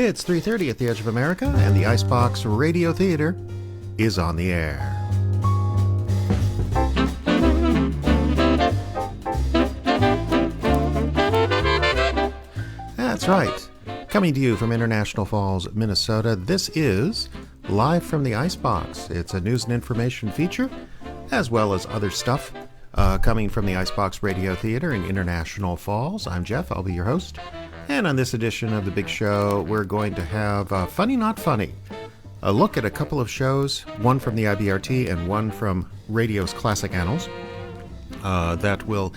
It's 3:30 at the Edge of America, and the Icebox Radio Theater is on the air. That's right. Coming to you from International Falls, Minnesota, this is Live from the Icebox. It's a news and information feature, as well as other stuff coming from the Icebox Radio Theater in International Falls. I'm Jeff. I'll be your host. And on this edition of the big show, we're going to have Funny Not Funny, a look at a couple of shows, one from the IBRT and one from radio's classic annals, that will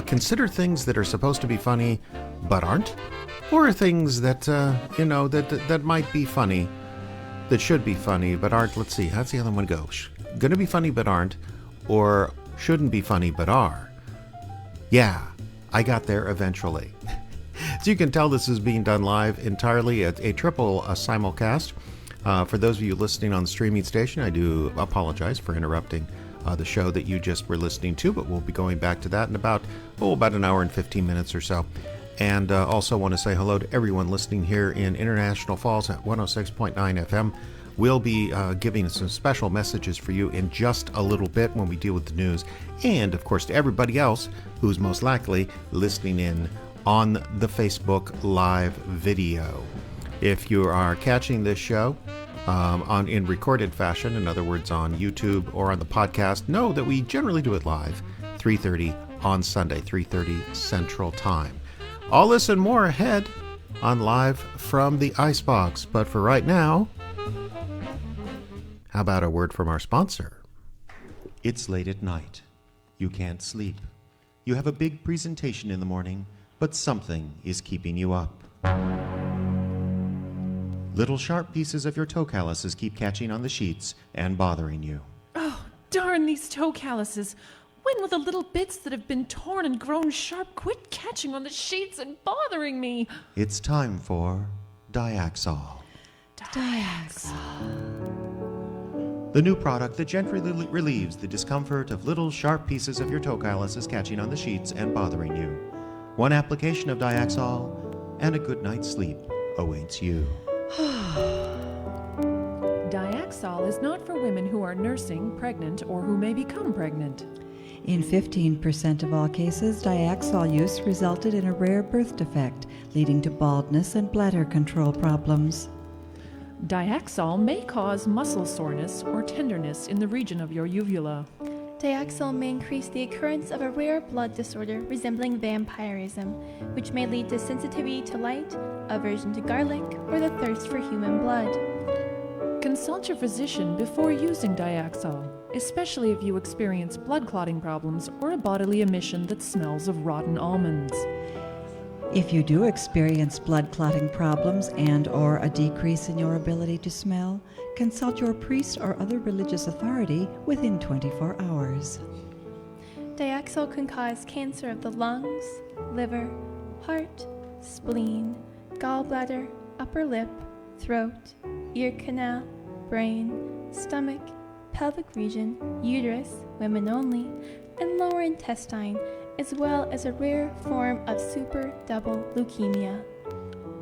consider things that are supposed to be funny but aren't, or things that, that might be funny, that should be funny but aren't. Let's see, how's the other one go? Gonna be funny but aren't, or shouldn't be funny but are. Yeah, I got there eventually. So you can tell this is being done live entirely at a triple simulcast. For those of you listening on the streaming station, I do apologize for interrupting the show that you just were listening to, but we'll be going back to that in about an hour and 15 minutes or so. And also want to say hello to everyone listening here in International Falls at 106.9 FM. We'll be giving some special messages for you in just a little bit when we deal with the news. And, of course, to everybody else who's most likely listening in on the Facebook Live video. If you are catching this show in recorded fashion, in other words, on YouTube or on the podcast, know that we generally do it live, 3:30 on Sunday, 3:30 Central Time. All this and more ahead on Live from the Icebox. But for right now, how about a word from our sponsor? It's late at night. You can't sleep. You have a big presentation in the morning, but something is keeping you up. Little sharp pieces of your toe calluses keep catching on the sheets and bothering you. Oh, darn these toe calluses. When will the little bits that have been torn and grown sharp quit catching on the sheets and bothering me? It's time for Diaxol. The new product that gently relieves the discomfort of little sharp pieces of your toe calluses catching on the sheets and bothering you. One application of Diaxol and a good night's sleep awaits you. Diaxol is not for women who are nursing, pregnant, or who may become pregnant. In 15% of all cases, Diaxol use resulted in a rare birth defect, leading to baldness and bladder control problems. Diaxol may cause muscle soreness or tenderness in the region of your uvula. Diaxol may increase the occurrence of a rare blood disorder resembling vampirism, which may lead to sensitivity to light, aversion to garlic, or the thirst for human blood. Consult your physician before using Diaxol, especially if you experience blood clotting problems or a bodily emission that smells of rotten almonds. If you do experience blood clotting problems and or a decrease in your ability to smell, consult your priest or other religious authority within 24 hours. Diaxol can cause cancer of the lungs, liver, heart, spleen, gallbladder, upper lip, throat, ear canal, brain, stomach, pelvic region, uterus, women only, and lower intestine, as well as a rare form of super double leukemia.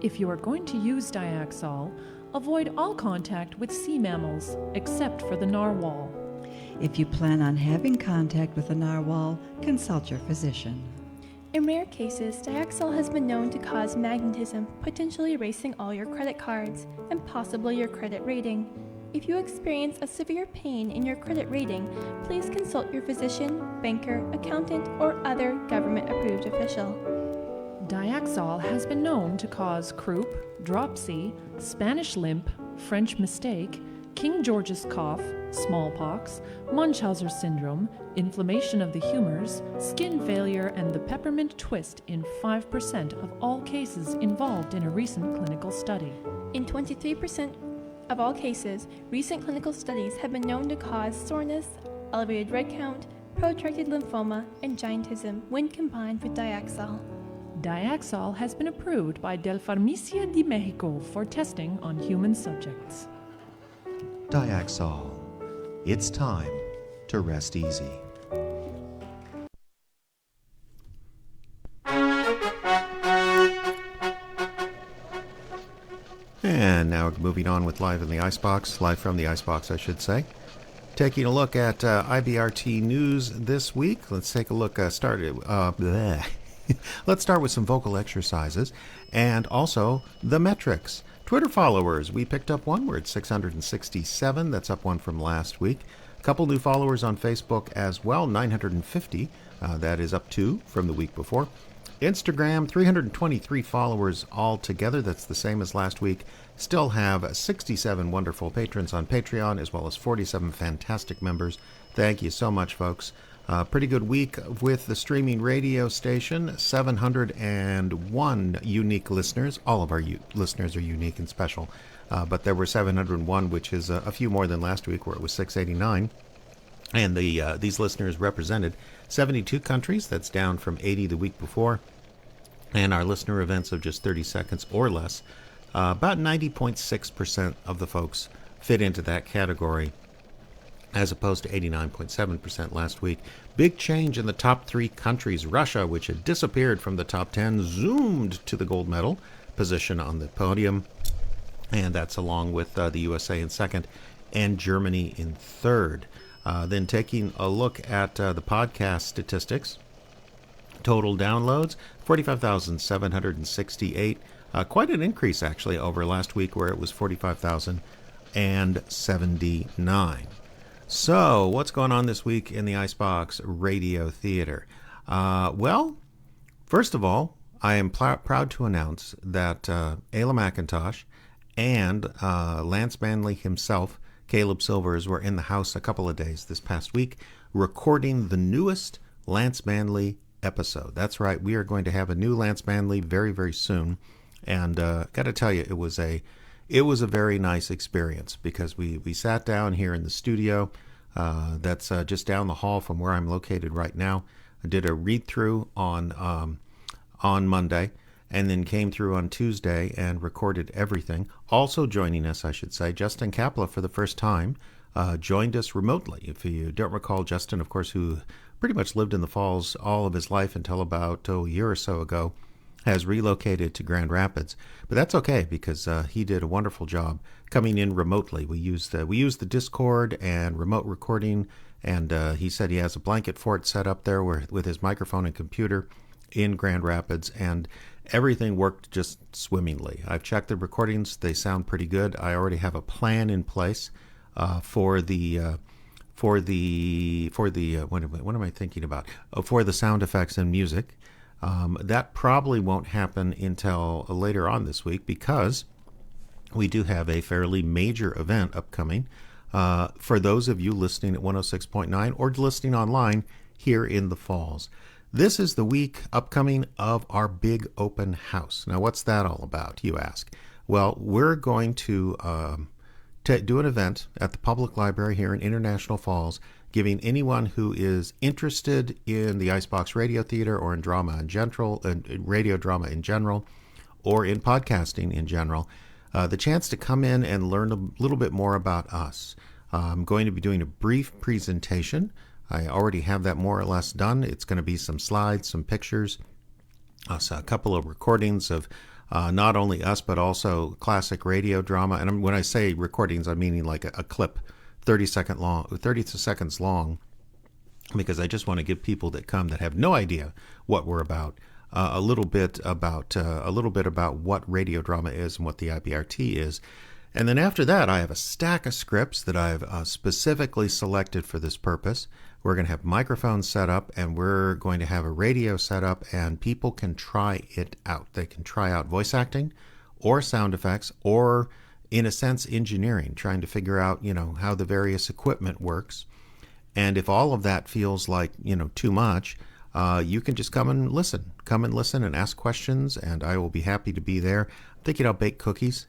If you are going to use Diaxol, avoid all contact with sea mammals, except for the narwhal. If you plan on having contact with a narwhal, consult your physician. In rare cases, Diaxol has been known to cause magnetism, potentially erasing all your credit cards and possibly your credit rating. If you experience a severe pain in your credit rating, please consult your physician, banker, accountant, or other government-approved official. Diaxol has been known to cause croup, dropsy, Spanish limp, French mistake, King George's cough, smallpox, Munchausen syndrome, inflammation of the humors, skin failure, and the peppermint twist in 5% of all cases involved in a recent clinical study. In 23% of all cases, recent clinical studies have been known to cause soreness, elevated red count, protracted lymphoma, and giantism when combined with Diaxol. Diaxol has been approved by Del Farmacia de Mexico for testing on human subjects. Diaxol. It's time to rest easy. And now moving on with Live in the Icebox, live from the Icebox, I should say. Taking a look at IBRT news this week. Let's take a look. Let's start with some vocal exercises and also the metrics. Twitter followers, we picked up one. We're at 667. That's up one from last week. A couple new followers on Facebook as well, 950. That is up two from the week before. Instagram, 323 followers altogether. That's the same as last week. Still have 67 wonderful patrons on Patreon, as well as 47 fantastic members. Thank you so much, folks. Pretty good week with the streaming radio station. 701 unique listeners. All of our listeners are unique and special. But there were 701, which is a few more than last week, where it was 689. And these listeners represented 72 countries. That's down from 80 the week before. And our listener events of just 30 seconds or less. About 90.6% of the folks fit into that category, as opposed to 89.7% last week. Big change in the top three countries. Russia, which had disappeared from the top 10, zoomed to the gold medal position on the podium. And that's along with the USA in second and Germany in third. Then taking a look at the podcast statistics. Total downloads, 45,768. Quite an increase, actually, over last week where it was 45,079. So, what's going on this week in the Icebox Radio Theater? Well, first of all, I am proud to announce that Ayla McIntosh and Lance Manley himself, Caleb Silvers, were in the house a couple of days this past week recording the newest Lance Manley episode. That's right, we are going to have a new Lance Manley very, very soon. And got to tell you, it was a very nice experience because we sat down here in the studio that's just down the hall from where I'm located right now. I did a read through on Monday, and then came through on Tuesday and recorded everything. Also joining us, I should say, Justin Kapla for the first time joined us remotely. If you don't recall, Justin, of course, who pretty much lived in the Falls all of his life until about a year or so ago, has relocated to Grand Rapids, but that's okay because he did a wonderful job coming in remotely. We used the Discord and remote recording, and he said he has a blanket fort set up there with his microphone and computer in Grand Rapids, and everything worked just swimmingly. I've checked the recordings; they sound pretty good. I already have a plan in place for the what am I thinking about? For the sound effects and music. That probably won't happen until later on this week because we do have a fairly major event upcoming for those of you listening at 106.9 or listening online here in the Falls. This is the week upcoming of our big open house. Now, what's that all about, you ask? Well, we're going to do an event at the public library here in International Falls, giving anyone who is interested in the Icebox Radio Theater or in drama in general, radio drama in general, or in podcasting in general, the chance to come in and learn a little bit more about us. I'm going to be doing a brief presentation. I already have that more or less done. It's going to be some slides, some pictures, so a couple of recordings of not only us, but also classic radio drama. And when I say recordings, I'm meaning like a clip, 30 seconds long, because I just want to give people that come that have no idea what we're about a little bit about what radio drama is and what the IBRT is. And then after that, I have a stack of scripts that I've specifically selected for this purpose. We're going to have microphones set up, and we're going to have a radio set up, and people can try it out. They can try out voice acting or sound effects or, in a sense, engineering, trying to figure out, how the various equipment works. And if all of that feels like, too much, you can just come and listen and ask questions, and I will be happy to be there. I'm thinking I'll bake cookies,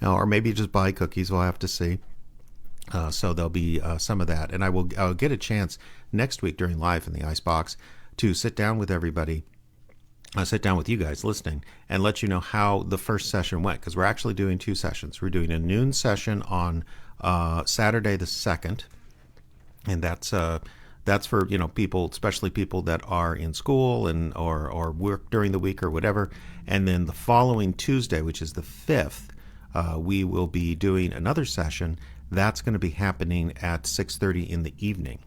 or maybe just buy cookies. We'll have to see. So there'll be some of that. And I'll get a chance next week during Live in the Icebox to sit down with everybody. I'll sit down with you guys listening and let you know how the first session went, because we're actually doing two sessions. We're doing a noon session on Saturday the 2nd, and that's for people, especially people that are in school and or work during the week or whatever. And then the following Tuesday, which is the 5th, we will be doing another session. That's going to be happening at 6:30 in the evening.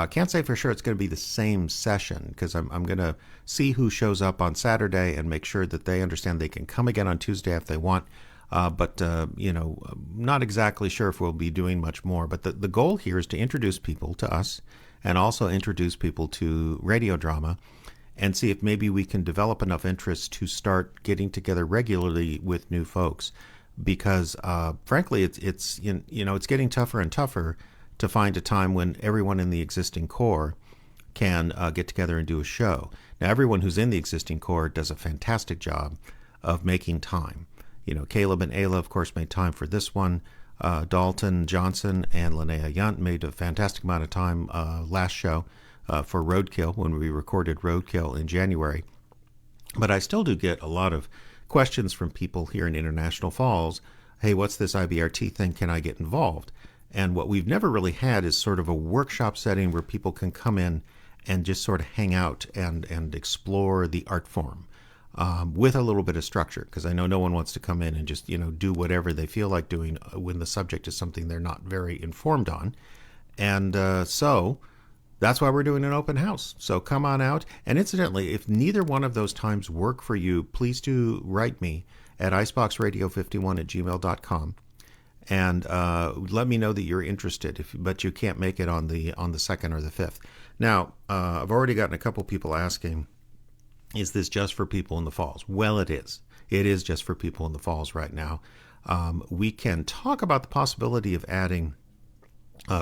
Can't say for sure it's going to be the same session because I'm going to see who shows up on Saturday and make sure that they understand they can come again on Tuesday if they want. But not exactly sure if we'll be doing much more. But the goal here is to introduce people to us and also introduce people to radio drama and see if maybe we can develop enough interest to start getting together regularly with new folks. Because frankly, it's getting tougher and tougher to find a time when everyone in the existing core can get together and do a show. Now, everyone who's in the existing core does a fantastic job of making time. Caleb and Ayla, of course, made time for this one. Dalton Johnson and Linnea Yunt made a fantastic amount of time last show for Roadkill when we recorded Roadkill in January. But I still do get a lot of questions from people here in International Falls. Hey, what's this IBRT thing? Can I get involved? And what we've never really had is sort of a workshop setting where people can come in and just sort of hang out and explore the art form. With a little bit of structure, because I know no one wants to come in and just, do whatever they feel like doing when the subject is something they're not very informed on. And so that's why we're doing an open house. So come on out. And incidentally, if neither one of those times work for you, please do write me at iceboxradio51@gmail.com and let me know that you're interested, but you can't make it on the 2nd or the 5th. Now, I've already gotten a couple people asking, is this just for people in the Falls? Well, it is. It is just for people in the Falls right now. We can talk about the possibility of adding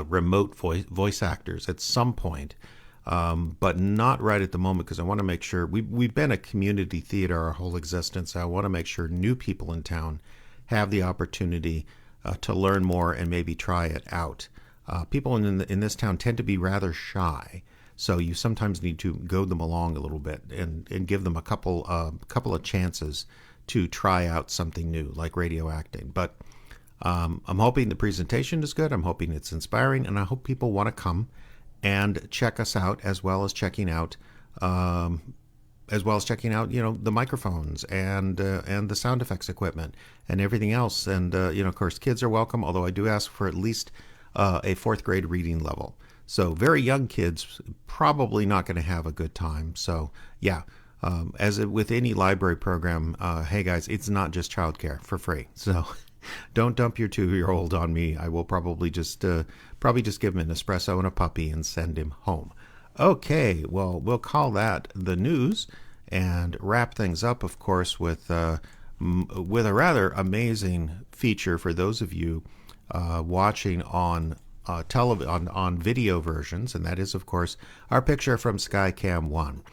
remote voice actors at some point, but not right at the moment because I want to make sure we've been a community theater our whole existence. I want to make sure new people in town have the opportunity to learn more and maybe try it out. People in this town tend to be rather shy. So you sometimes need to goad them along a little bit and give them a couple of chances to try out something new like radio acting. But I'm hoping the presentation is good. I'm hoping it's inspiring, and I hope people want to come and check us out as well as checking out the microphones and the sound effects equipment and everything else. And of course, kids are welcome. Although I do ask for at least a 4th grade reading level. So very young kids probably not going to have a good time. So yeah, with any library program, hey guys, it's not just childcare for free. So don't dump your 2-year-old on me. I will probably just give him an espresso and a puppy and send him home. Okay, well, we'll call that the news and wrap things up, of course, with a rather amazing feature for those of you watching on video versions, and that is, of course, our picture from Skycam 1.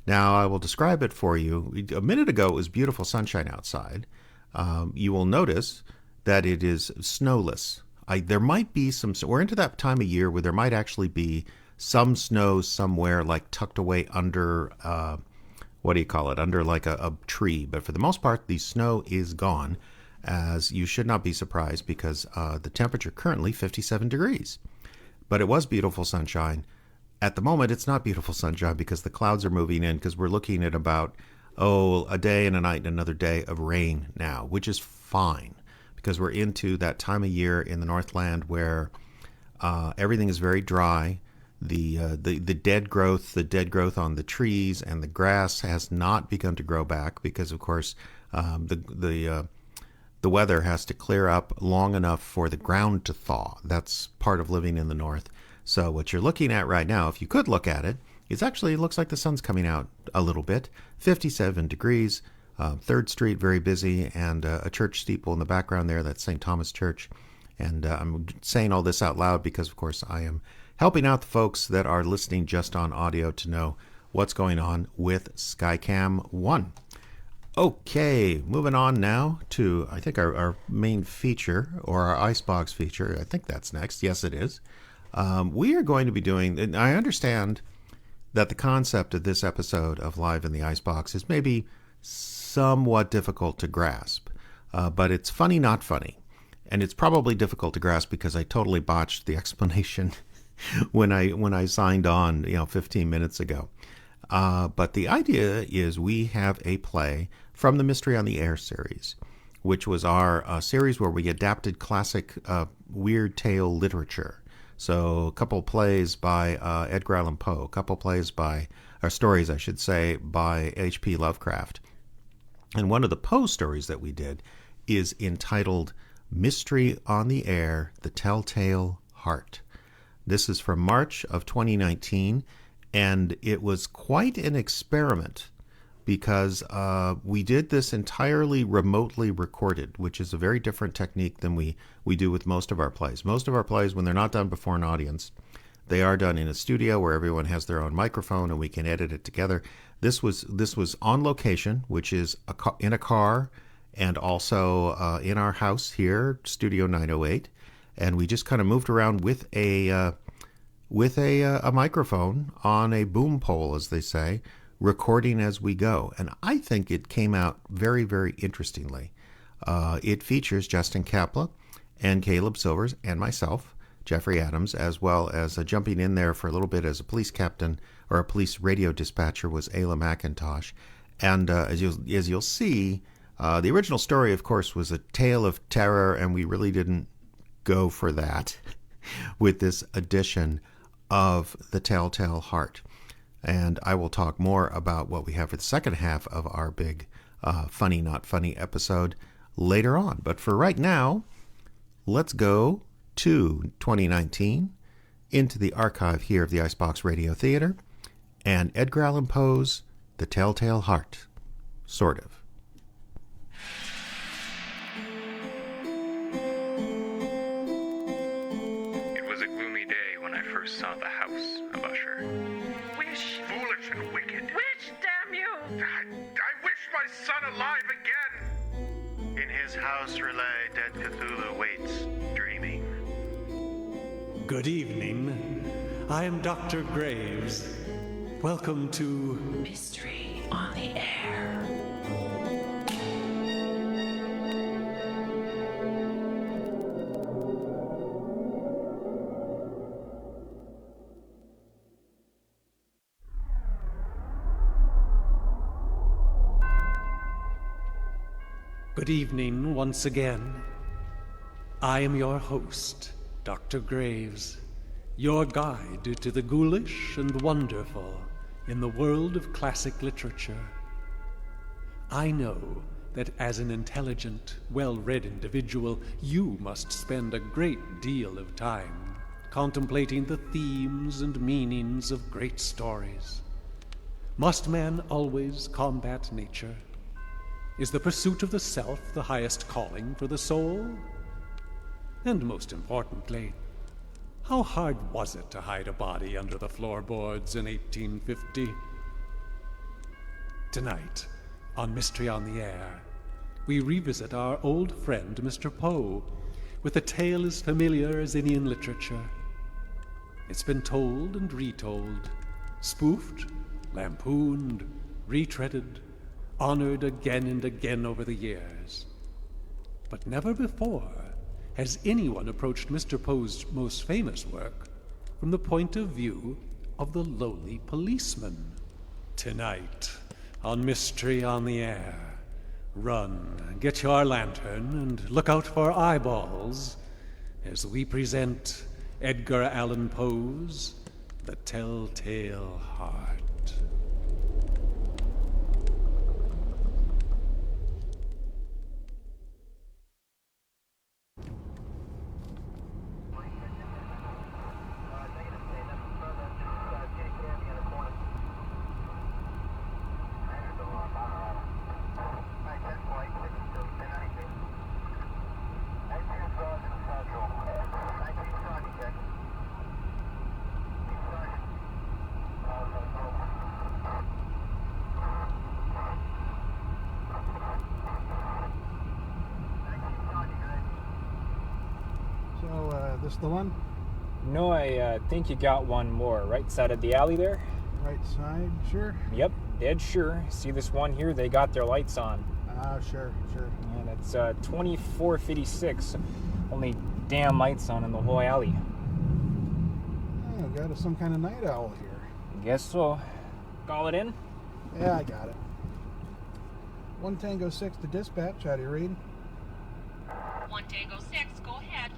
Now, I will describe it for you. A minute ago, it was beautiful sunshine outside. You will notice that it is snowless. There might be we're into that time of year where there might actually be some snow somewhere, like tucked away under, under like a tree. But for the most part, the snow is gone, as you should not be surprised because the temperature currently 57 degrees. But it was beautiful sunshine. At the moment, it's not beautiful sunshine because the clouds are moving in, because we're looking at about, a day and a night and another day of rain now, which is fine because we're into that time of year in the Northland where everything is very dry. The dead growth on the trees and the grass has not begun to grow back because, of course, the weather has to clear up long enough for the ground to thaw. That's part of living in the North. So what you're looking at right now, if you could look at it, it looks like the sun's coming out a little bit. 57 degrees, 3rd Street, very busy, and a church steeple in the background there. That's St. Thomas Church. And I'm saying all this out loud because, of course, I am helping out the folks that are listening just on audio to know what's going on with Skycam 1. Okay, moving on now to, I think, our main feature, or our Icebox feature. I think that's next. Yes, it is. We are going to be doing, and I understand that the concept of this episode of Live in the Icebox is maybe somewhat difficult to grasp, but it's funny, not funny. And it's probably difficult to grasp because I totally botched the explanation when I signed on, 15 minutes ago. But the idea is we have a play from the Mystery on the Air series which was our series where we adapted classic weird tale literature. So a couple plays by Edgar Allan Poe, a couple plays by, or stories I should say, by H.P. Lovecraft. And one of the Poe stories that we did is entitled Mystery on the Air, The Telltale Heart. This is from March of 2019, and it was quite an experiment because we did this entirely remotely recorded, which is a very different technique than we do with most of our plays. Most of our plays, when they're not done before an audience, they are done in a studio where everyone has their own microphone and we can edit it together. This was on location, which is in a car and also in our house here, Studio 908, and we just kind of moved around with a microphone on a boom pole, as they say, recording as we go. And I think it came out very, very interestingly. It features Justin Kapla and Caleb Silvers and myself, Jeffrey Adams, as well as jumping in there for a little bit as a police captain or a police radio dispatcher was Ayla McIntosh. And as you'll see, the original story, of course, was a tale of terror, and we really didn't go for that with this edition of The Telltale Heart. And I will talk more about what we have for the second half of our big Funny Not Funny episode later on. But for right now, let's go to 2019 into the archive here of the Icebox Radio Theater and Edgar Allan Poe's The Telltale Heart. Sort of. It was a gloomy day when I first saw the house of Usher. Wish. Foolish and wicked. Wish, damn you! I wish my son alive again. In his house relay, dead Cthulhu waits, dreaming. Good evening. I am Dr. Graves. Welcome to Mystery on the Air. Good evening once again. I am your host, Dr. Graves, your guide to the ghoulish and wonderful in the world of classic literature. I know that as an intelligent, well-read individual, you must spend a great deal of time contemplating the themes and meanings of great stories. Must man always combat nature? Is the pursuit of the self the highest calling for the soul? And most importantly, how hard was it to hide a body under the floorboards in 1850? Tonight, on Mystery on the Air, we revisit our old friend Mr. Poe with a tale as familiar as any in literature. It's been told and retold, spoofed, lampooned, retreaded, honored again and again over the years. But never before has anyone approached Mr. Poe's most famous work from the point of view of the lowly policeman. Tonight, on Mystery on the Air, run, get your lantern, and look out for eyeballs as we present Edgar Allan Poe's The Telltale Heart. This the one? No, I think you got one more. Right side of the alley there? Right side, sure? Yep, dead sure. See this one here? They got their lights on. Sure. And it's 2456. Only damn lights on in the whole alley. Oh, got some kind of night owl here. Guess so. Call it in? Yeah, I got it. 1 Tango 6 to dispatch. How do you read? Tango 6, go ahead.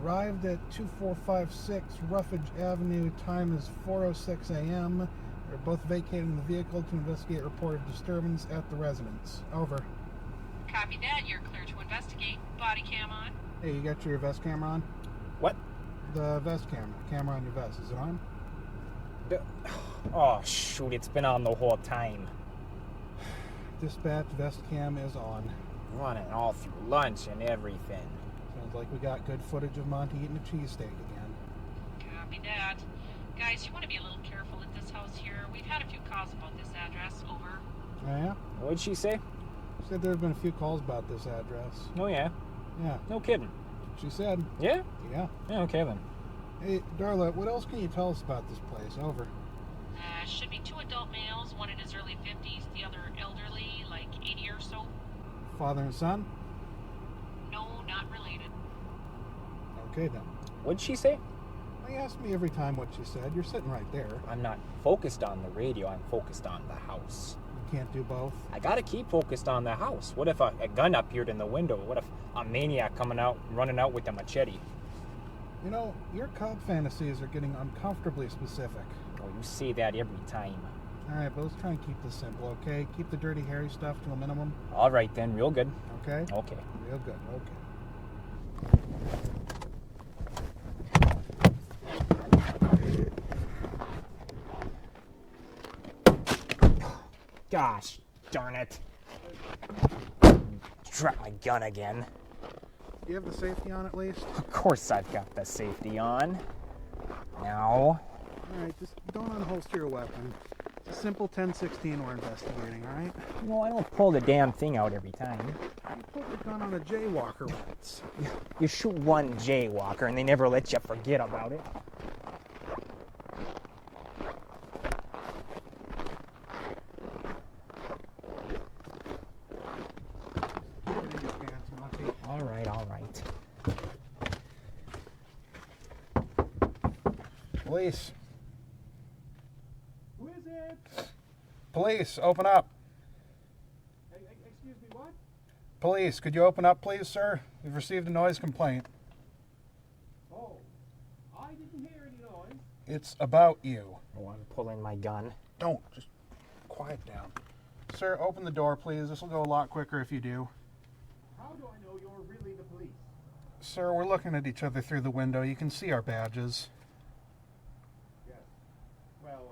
Arrived at 2456 Ruffage Avenue. Time is 4:06 a.m. They're both vacating the vehicle to investigate reported disturbance at the residence. Over. Copy that. You're clear to investigate. Body cam on. Hey, you got your vest camera on? What? The vest camera. Camera on your vest. Is it on? Oh, shoot. It's been on the whole time. Dispatch, vest cam is on. Running all through lunch and everything. Sounds like we got good footage of Monty eating a cheesesteak again. Copy that. Guys, you want to be a little careful at this house here. We've had a few calls about this address. Over. Oh, yeah? What'd she say? She said there have been a few calls about this address. Oh, yeah? Yeah. No kidding. She said. Yeah? Yeah. Yeah, okay then. Hey, Darla, what else can you tell us about this place? Over. Should be 2 adult males, one in his early 50s, the other elderly, like 80 or so. Father and son? No, not related. Okay, then. What'd she say? Well, you ask me every time what she said. You're sitting right there. I'm not focused on the radio. I'm focused on the house. You can't do both. I gotta keep focused on the house. What if a gun appeared in the window? What if a maniac running out with a machete? You know, your cop fantasies are getting uncomfortably specific. Oh, you say that every time. Alright, but let's try and keep this simple, okay? Keep the dirty, hairy stuff to a minimum. All right then, real good. Okay? Okay. Real good, okay. Gosh darn it. Drop my gun again. Do you have the safety on at least? Of course I've got the safety on. Now. Alright, just don't unholster your weapon. It's a simple 1016 we're investigating, alright? No, I don't pull the damn thing out every time. You put the gun on a jaywalker once. You shoot one jaywalker and they never let you forget about it. All right, all right. Police. Who is it? Police, open up. Excuse me, what? Police, could you open up, please, sir? We've received a noise complaint. Oh, I didn't hear any noise. It's about you. Oh, I'm pulling my gun. Don't. Just quiet down. Sir, open the door, please. This will go a lot quicker if you do. How do I know you're really the police? Sir, we're looking at each other through the window. You can see our badges. Yes. Well,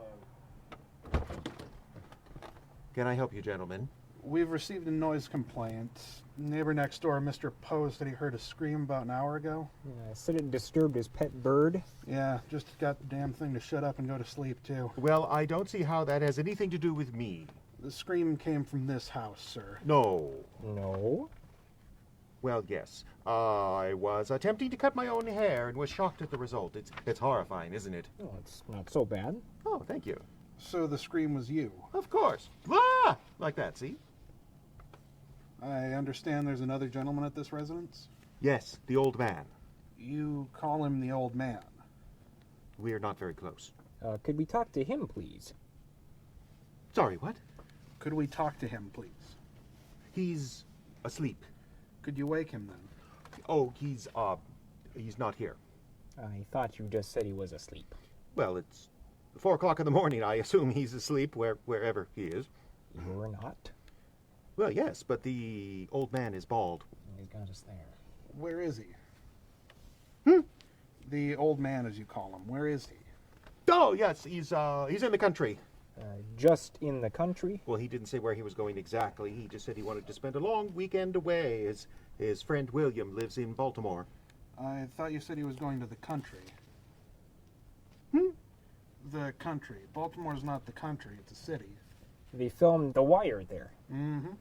Can I help you, gentlemen? We've received a noise complaint. Neighbor next door, Mr. Poe, said he heard a scream about an hour ago. Yeah, said it disturbed his pet bird. Yeah, just got the damn thing to shut up and go to sleep, too. Well, I don't see how that has anything to do with me. The scream came from this house, sir. No. No? Well, yes. I was attempting to cut my own hair and was shocked at the result. It's horrifying, isn't it? Oh, it's not so bad. Oh, thank you. So the scream was you? Of course. Ah! Like that, see? I understand there's another gentleman at this residence? Yes, the old man. You call him the old man? We're not very close. Could we talk to him, please? Sorry, what? Could we talk to him, please? He's asleep. Could you wake him then? Oh, he's not here. I thought you just said he was asleep. Well, it's 4 o'clock in the morning. I assume he's asleep wherever he is. You're not? Well, yes, but the old man is bald. He's got us there. Where is he? Hmm? The old man, as you call him. Where is he? Oh, yes, he's in the country. Just in the country? Well, he didn't say where he was going exactly. He just said he wanted to spend a long weekend away. His friend William lives in Baltimore. I thought you said he was going to the country. Hmm? The country. Baltimore's not the country, it's a city. They filmed The Wire there. Mm-hmm.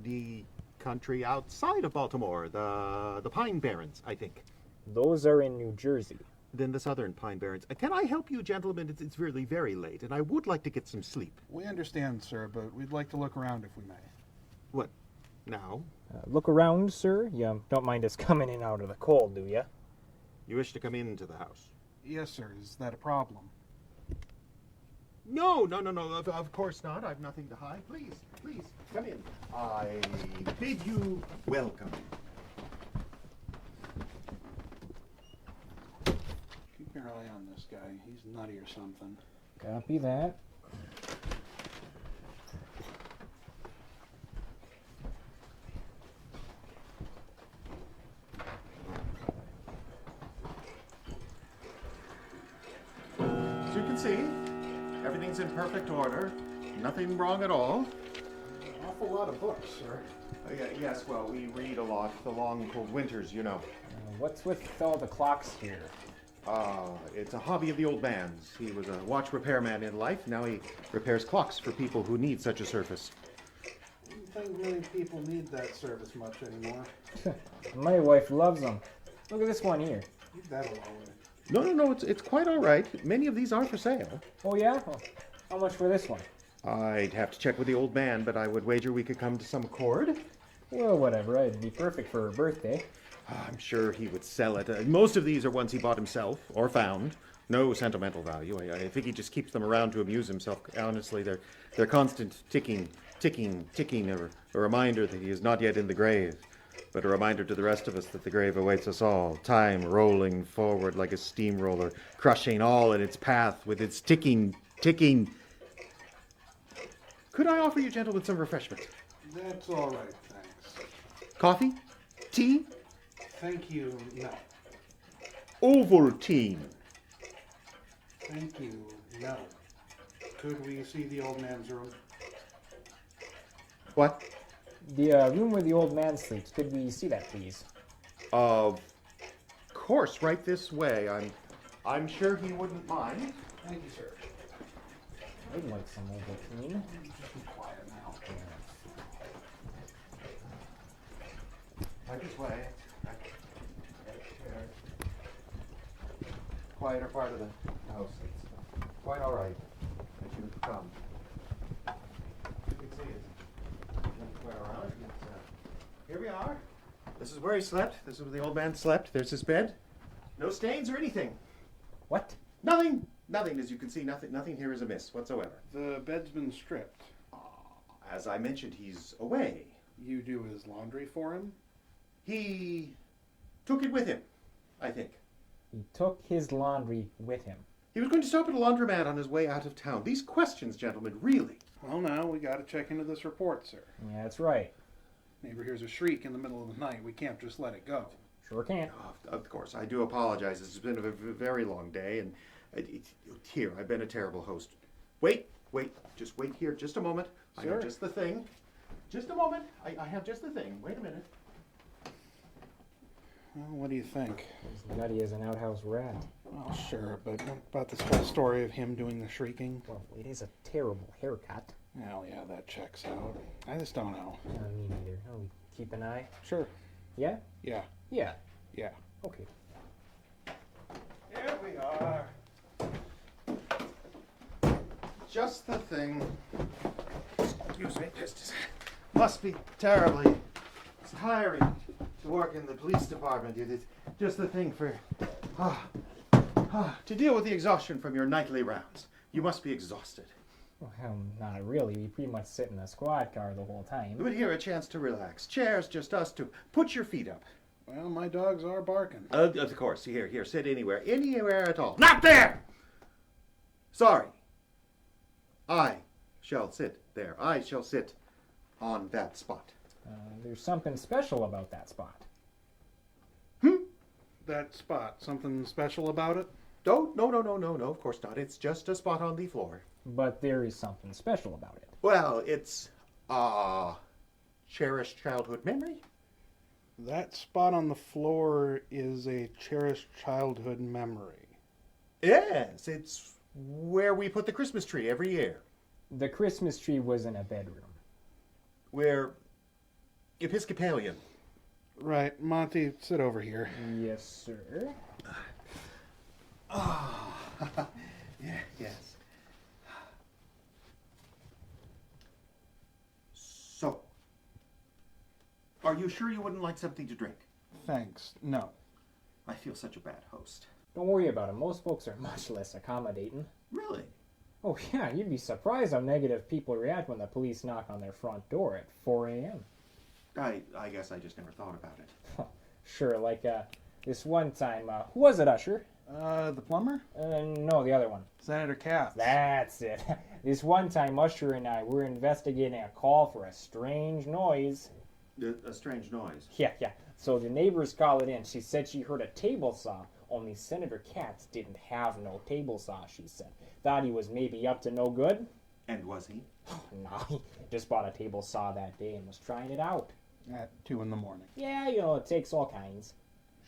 The country outside of Baltimore, the Pine Barrens, I think. Those are in New Jersey. Then the southern Pine Barrens. Can I help you, gentlemen? It's really very late, and I would like to get some sleep. We understand, sir, but we'd like to look around if we may. What, now? Look around, sir. You don't mind us coming in out of the cold, do you? You wish to come into the house? Yes, sir. Is that a problem? No, of course not. I've nothing to hide. Please, come in. I bid you welcome. nutty or something. Copy that. As you can see, everything's in perfect order. Nothing wrong at all. An awful lot of books, sir. Yes, well, we read a lot. The long, cold winters, you know. What's with all the clocks here? It's a hobby of the old man's. He was a watch repairman in life. Now he repairs clocks for people who need such a service. I don't think really people need that service much anymore. My wife loves them. Look at this one here. Leave that alone. No, it's quite all right. Many of these are for sale. Oh, yeah? Oh, how much for this one? I'd have to check with the old man, but I would wager we could come to some accord. Well, whatever. It'd be perfect for her birthday. I'm sure he would sell it. Most of these are ones he bought himself or found. No sentimental value. I think he just keeps them around to amuse himself. Honestly, they're constant ticking, a reminder that he is not yet in the grave, but a reminder to the rest of us that the grave awaits us all. Time rolling forward like a steamroller, crushing all in its path with its ticking. Could I offer you gentlemen some refreshment? That's all right, thanks. Coffee? Tea? Thank you, no. Ovaltine. Thank you, no. Could we see the old man's room? What? The room where the old man sleeps. Could we see that, please? Of course, right this way. I'm sure he wouldn't mind. Thank you, sir. I'd like some Ovaltine. Just be quiet now. Right this way. Quieter part of the house. It's quite all right. If you come. You can see it's quite all right. Here we are. This is where he slept. This is where the old man slept. There's his bed. No stains or anything. What? Nothing. Nothing, as you can see. Nothing here is amiss whatsoever. The bed's been stripped. As I mentioned, he's away. You do his laundry for him? He took it with him, I think. He took his laundry with him. He was going to stop at a laundromat on his way out of town. These questions, gentlemen, really. Well, now we got to check into this report, sir. Yeah, that's right. Neighbor hears a shriek in the middle of the night. We can't just let it go. Sure can't. Of course, I do apologize. It's been a very long day, and here, I've been a terrible host. Wait, just wait here just a moment. Sir? I have just the thing. Just a moment. I have just the thing. Wait a minute. Well, what do you think? As nutty as an outhouse rat. Well, sure, but what about this whole story of him doing the shrieking? Well, it is a terrible haircut. Well, yeah, that checks out. I just don't know. Me neither. Oh, we keep an eye? Sure. Yeah? Yeah. Yeah. Yeah. Okay. Here we are. Just the thing. Excuse me. Just must be terribly tiring to work in the police department. It's just the thing for to deal with the exhaustion from your nightly rounds. You must be exhausted. Well, not really. We pretty much sit in a squad car the whole time. But here, a chance to relax. Chairs, just us two. Put your feet up. Well, my dogs are barking. Of course. Here. Sit anywhere at all. Not there! Sorry. I shall sit there. I shall sit on that spot. There's something special about that spot. That spot, something special about it? Oh, no, of course not. It's just a spot on the floor. But there is something special about it. Well, it's a cherished childhood memory. That spot on the floor is a cherished childhood memory. Yes, it's where we put the Christmas tree every year. The Christmas tree was in a bedroom. We're Episcopalian. Right, Monty, sit over here. Yes, sir. Yes. So, are you sure you wouldn't like something to drink? Thanks, no. I feel such a bad host. Don't worry about it. Most folks are much less accommodating. Really? Oh, yeah, you'd be surprised how negative people react when the police knock on their front door at 4 a.m. I guess I just never thought about it. Sure, like this one time, who was it, Usher? The plumber? No, the other one. Senator Katz. That's it. This one time, Usher and I were investigating a call for a strange noise. A strange noise? Yeah. So the neighbors called it in. She said she heard a table saw, only Senator Katz didn't have no table saw, she said. Thought he was maybe up to no good. And was he? No, he just bought a table saw that day and was trying it out. At 2 in the morning. Yeah, it takes all kinds.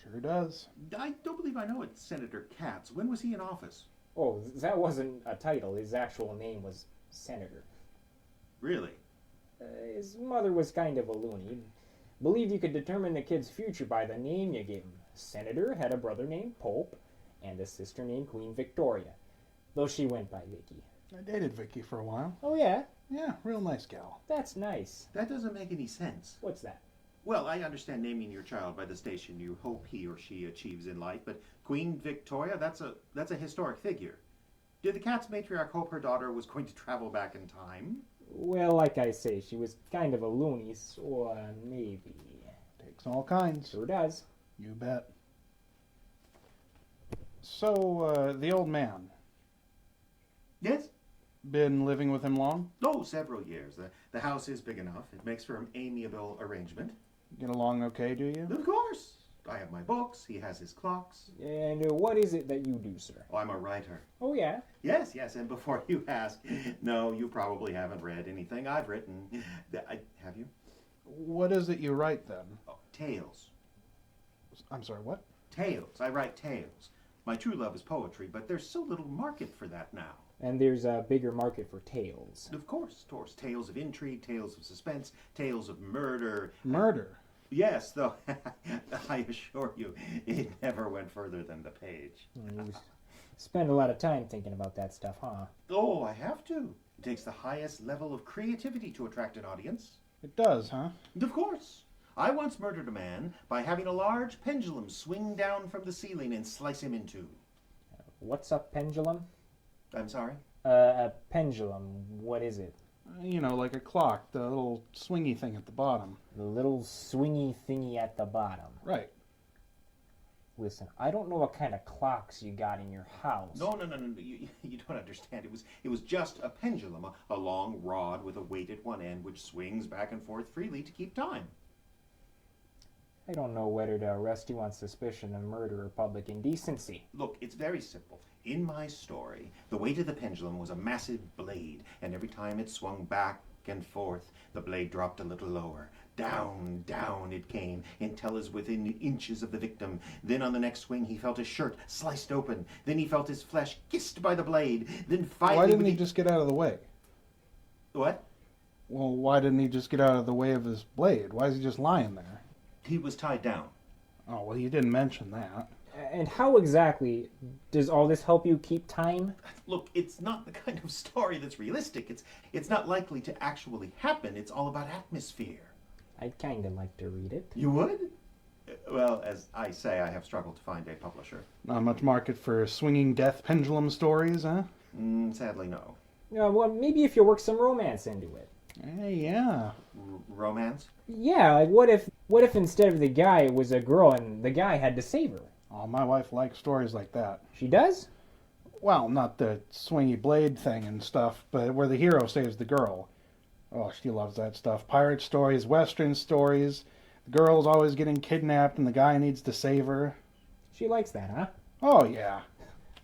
Sure does. I don't believe I know it, Senator Katz. When was he in office? Oh, that wasn't a title. His actual name was Senator. Really? His mother was kind of a loony. Believed you could determine the kid's future by the name you gave him. Senator had a brother named Pope and a sister named Queen Victoria, though she went by Vicky. I dated Vicky for a while. Oh, yeah? Yeah, real nice gal. That's nice. That doesn't make any sense. What's that? Well, I understand naming your child by the station you hope he or she achieves in life, but Queen Victoria, that's a historic figure. Did the Katz matriarch hope her daughter was going to travel back in time? Well, like I say, she was kind of a loony, so maybe. Takes all kinds. Sure does. You bet. So, the old man. Yes? Been living with him long? Oh, several years. The house is big enough. It makes for an amiable arrangement. Get along okay, do you? Of course. I have my books. He has his clocks. And what is it that you do, sir? Oh, I'm a writer. Oh, yeah? Yes. And before you ask, no, you probably haven't read anything I've written. Have you? What is it you write, then? Oh, tales. I'm sorry, what? Tales. I write tales. My true love is poetry, but there's so little market for that now. And there's a bigger market for tales. Of course. Tales of intrigue, tales of suspense, tales of murder. Murder? Yes, though I assure you, it never went further than the page. You spend a lot of time thinking about that stuff, huh? Oh, I have to. It takes the highest level of creativity to attract an audience. It does, huh? Of course. I once murdered a man by having a large pendulum swing down from the ceiling and slice him in two. What's a pendulum? I'm sorry? A pendulum. What is it? Like a clock, the little swingy thing at the bottom. The little swingy thingy at the bottom. Right. Listen, I don't know what kind of clocks you got in your house. No. You don't understand. It was just a pendulum, a long rod with a weight at one end which swings back and forth freely to keep time. I don't know whether to arrest you on suspicion of murder or public indecency. Look, it's very simple. In my story, the weight of the pendulum was a massive blade, and every time it swung back and forth, the blade dropped a little lower. Down it came, until it was within inches of the victim. Then on the next swing, he felt his shirt sliced open. Then he felt his flesh kissed by the blade. Then finally... Why didn't he just get out of the way? What? Well, why didn't he just get out of the way of his blade? Why is he just lying there? He was tied down. Oh, well, you didn't mention that. And how exactly does all this help you keep time? Look, it's not the kind of story that's realistic. It's not likely to actually happen. It's all about atmosphere. I'd kind of like to read it. You would? Well, as I say, I have struggled to find a publisher. Not much market for swinging death pendulum stories, huh? Sadly, no. Well, maybe if you work some romance into it. Yeah. Romance? Yeah, like what if instead of the guy it was a girl and the guy had to save her? Oh, my wife likes stories like that. She does? Well, not the swingy blade thing and stuff, but where the hero saves the girl. Oh, she loves that stuff. Pirate stories, western stories. The girl's always getting kidnapped and the guy needs to save her. She likes that, huh? Oh, yeah.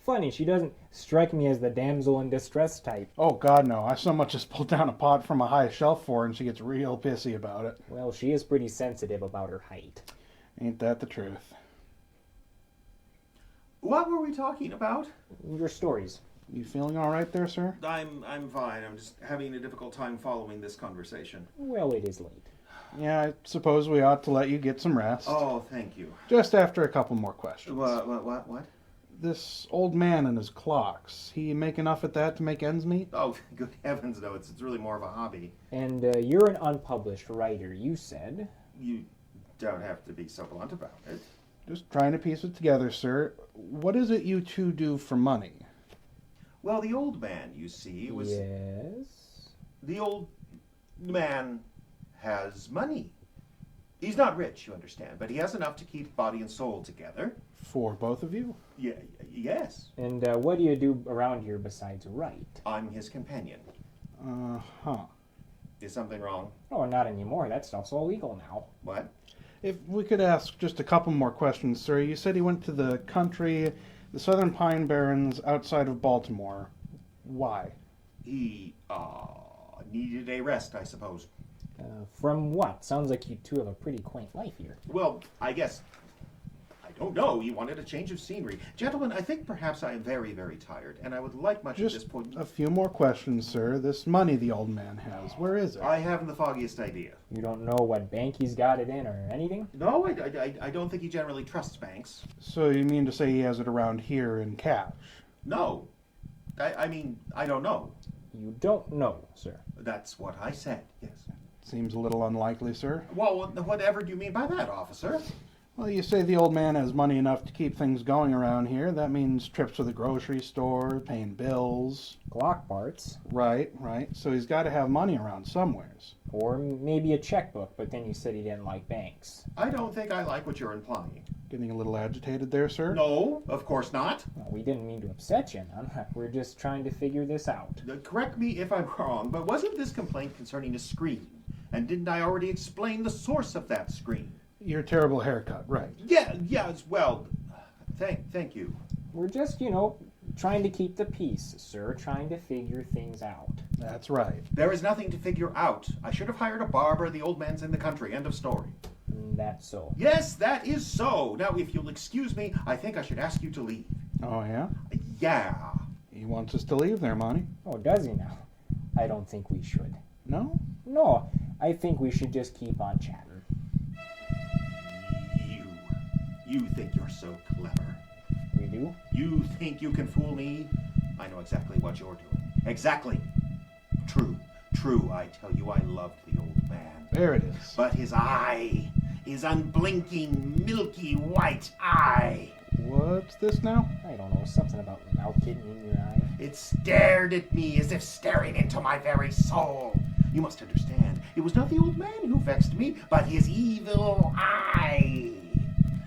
Funny, she doesn't strike me as the damsel in distress type. Oh, God, no. I so much as pulled down a pot from a high shelf for her and she gets real pissy about it. Well, she is pretty sensitive about her height. Ain't that the truth? What were we talking about? Your stories. You feeling all right there, sir? I'm fine. I'm just having a difficult time following this conversation. Well, it is late. Yeah, I suppose we ought to let you get some rest. Oh, thank you. Just after a couple more questions. What? This old man and his clocks, he make enough at that to make ends meet? Oh, good heavens, no. It's really more of a hobby. And you're an unpublished writer, you said. You don't have to be so blunt about it. Just trying to piece it together, sir. What is it you two do for money? Well, the old man, you see, was... Yes? The old man has money. He's not rich, you understand, but he has enough to keep body and soul together. For both of you? Yes. And what do you do around here besides write? I'm his companion. Uh-huh. Is something wrong? Oh, not anymore. That stuff's all legal now. What? If we could ask just a couple more questions, sir. You said he went to the country, the Southern Pine Barrens outside of Baltimore. Why? He, needed a rest, I suppose. From what? Sounds like you two have a pretty quaint life here. Well, I guess... I don't know. He wanted a change of scenery. Gentlemen, I think perhaps I am very, very tired, and I would like much Just at this point... a few more questions, sir. This money the old man has, where is it? I haven't the foggiest idea. You don't know what bank he's got it in or anything? No, I don't think he generally trusts banks. So you mean to say he has it around here in cash? No. I mean, I don't know. You don't know, sir. That's what I said, yes. Seems a little unlikely, sir. Well, whatever do you mean by that, officer? Well, you say the old man has money enough to keep things going around here. That means trips to the grocery store, paying bills. Clock parts. Right. So he's got to have money around somewheres. Or maybe a checkbook, but then you said he didn't like banks. I don't think I like what you're implying. Getting a little agitated there, sir? No, of course not. Well, we didn't mean to upset you, none. We're just trying to figure this out. Correct me if I'm wrong, but wasn't this complaint concerning a screen? And didn't I already explain the source of that screen? Your terrible haircut, right. Yes, well, thank you. We're just, trying to keep the peace, sir, trying to figure things out. That's right. There is nothing to figure out. I should have hired a barber. The old man's in the country. End of story. That's so. Yes, that is so. Now, if you'll excuse me, I think I should ask you to leave. Oh, yeah? Yeah. He wants us to leave there, Monty. Oh, does he now? I don't think we should. No? No, I think we should just keep on chatting. You think you're so clever. We do? You think you can fool me? I know exactly what you're doing. Exactly. True, I tell you, I loved the old man. There it is. But his eye, his unblinking, milky white eye. What's this now? I don't know, something about now getting in your eye. It stared at me as if staring into my very soul. You must understand, it was not the old man who vexed me, but his evil eye.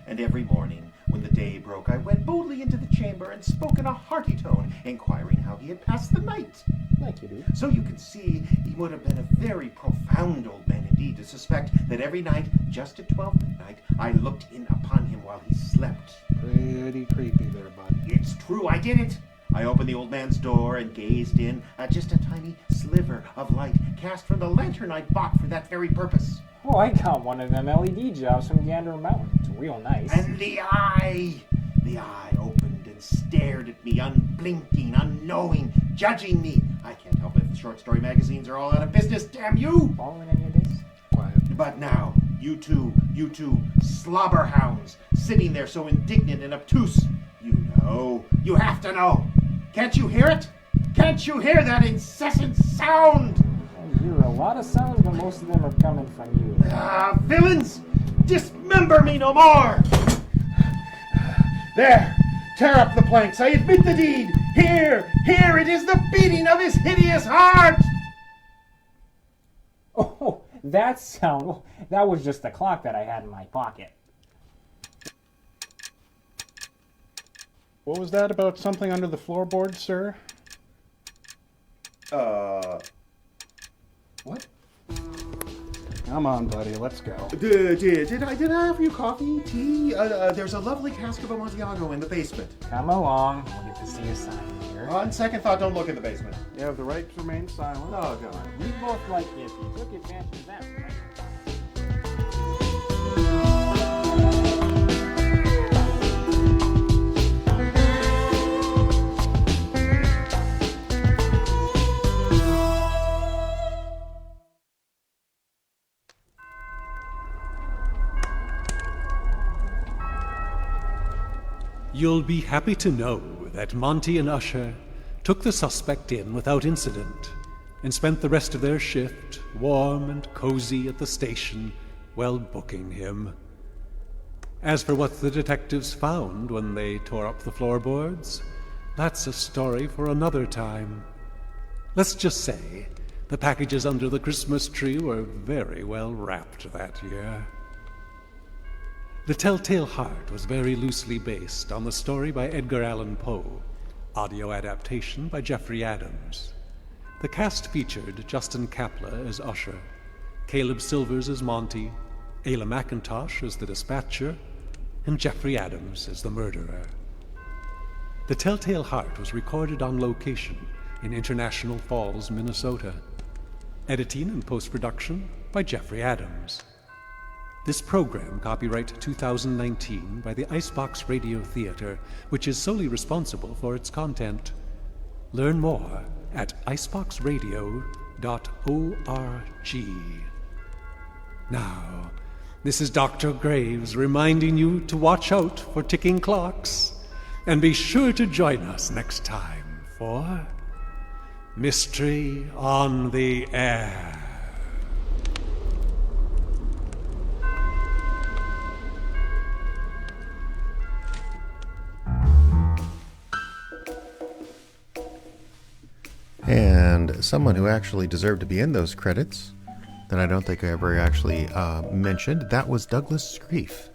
And every morning, when the day broke, I went boldly into the chamber and spoke in a hearty tone, inquiring how he had passed the night. Like you do. So you can see, he would have been a very profound old man indeed to suspect that every night, just at 12 midnight, I looked in upon him while he slept. Pretty creepy there, bud. It's true, I did it. I opened the old man's door and gazed in at just a tiny sliver of light cast from the lantern I bought for that very purpose. Oh, I got one of them LED jobs from Gander Mountain. It's real nice. And the eye opened and stared at me, unblinking, unknowing, judging me. I can't help it if the short story magazines are all out of business, damn you! Following any of this? Quiet. But now, you two slobberhounds, sitting there so indignant and obtuse, you have to know. Can't you hear it? Can't you hear that incessant sound? I hear a lot of sounds, but most of them are coming from you. Ah, villains! Dismember me no more! There! Tear up the planks! I admit the deed! Here! It is the beating of his hideous heart! Oh, that sound! Well, that was just the clock that I had in my pocket. What was that about something under the floorboard, sir? What? Come on, buddy, let's go. Did I offer you coffee, tea? There's a lovely cask of Amontillado in the basement. Come along, we'll get to see a sign here. On second thought, don't look in the basement. You have the right to remain silent. Oh, God. We both like it. You took advantage of that, right? You'll be happy to know that Monty and Usher took the suspect in without incident and spent the rest of their shift warm and cozy at the station while booking him. As for what the detectives found when they tore up the floorboards, that's a story for another time. Let's just say the packages under the Christmas tree were very well wrapped that year. The Telltale Heart was very loosely based on the story by Edgar Allan Poe, audio adaptation by Jeffrey Adams. The cast featured Justin Kapla as Usher, Caleb Silvers as Monty, Ayla McIntosh as the dispatcher, and Jeffrey Adams as the murderer. The Telltale Heart was recorded on location in International Falls, Minnesota. Editing and post-production by Jeffrey Adams. This program, copyright 2019 by the Icebox Radio Theater, which is solely responsible for its content. Learn more at iceboxradio.org. Now, this is Dr. Graves reminding you to watch out for ticking clocks, and be sure to join us next time for Mystery on the Air. And someone who actually deserved to be in those credits, that I don't think I ever actually mentioned, that was Douglas Screef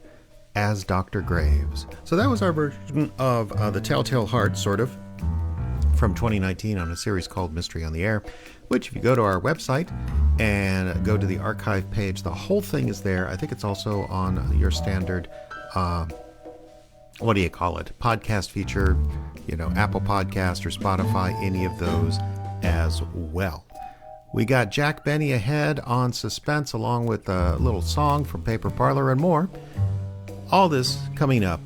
as Dr. Graves. So that was our version of The Telltale Heart, sort of, from 2019 on a series called Mystery on the Air, which if you go to our website and go to the archive page, the whole thing is there. I think it's also on your standard, what do you call it, podcast feature, Apple Podcast or Spotify, any of those as well. We got Jack Benny ahead on Suspense, along with a little song from Paper Parlor and more. All this coming up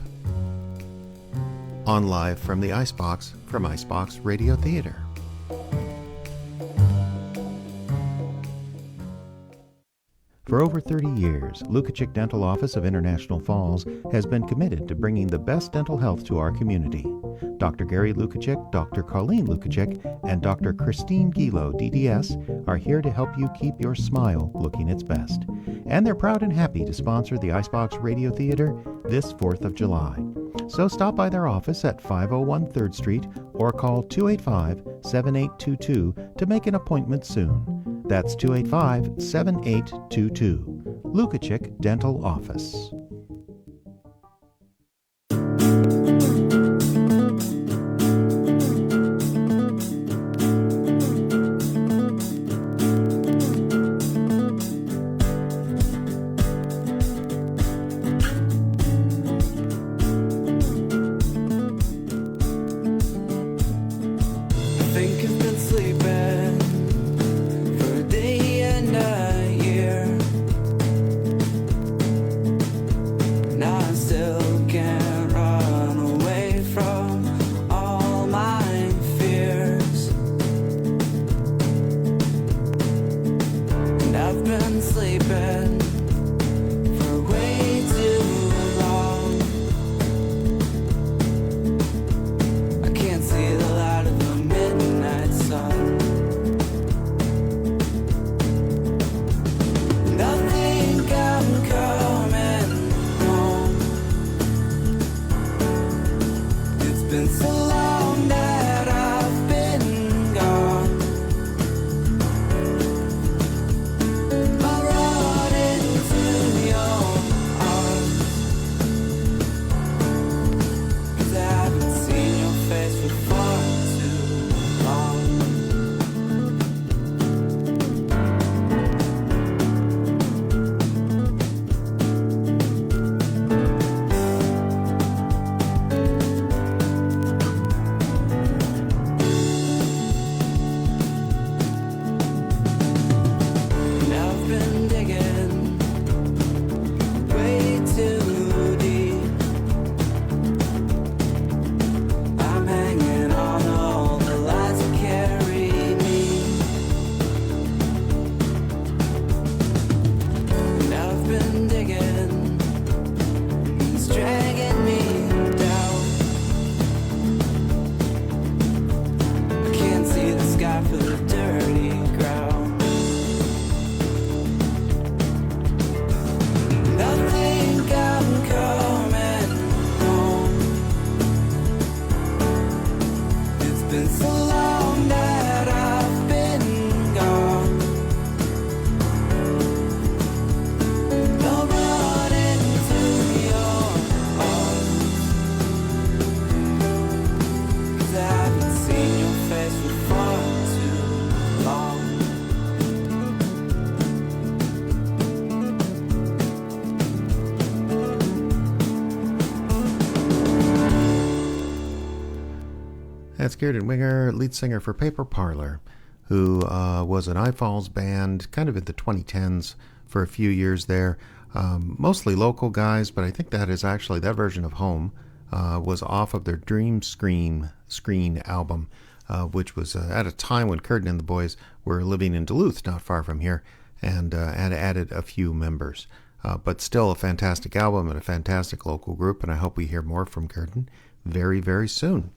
on Live from the Icebox from Icebox Radio Theater. For over 30 years, Lukacic Dental Office of International Falls has been committed to bringing the best dental health to our community. Dr. Gary Lukacic, Dr. Colleen Lukacic, and Dr. Christine Gilo, DDS, are here to help you keep your smile looking its best. And they're proud and happy to sponsor the Icebox Radio Theater this 4th of July. So stop by their office at 501 3rd Street or call 285-7822 to make an appointment soon. That's 285-7822. Lukacic Dental Office. That's Gerdon Winger, lead singer for Paper Parlor, who was an iFalls band kind of in the 2010s for a few years there. Mostly local guys, but I think that is actually, that version of Home was off of their Dream Screen album, which was at a time when Curtin and the boys were living in Duluth, not far from here, and had added a few members. But still a fantastic album and a fantastic local group, and I hope we hear more from Curtin very, very soon.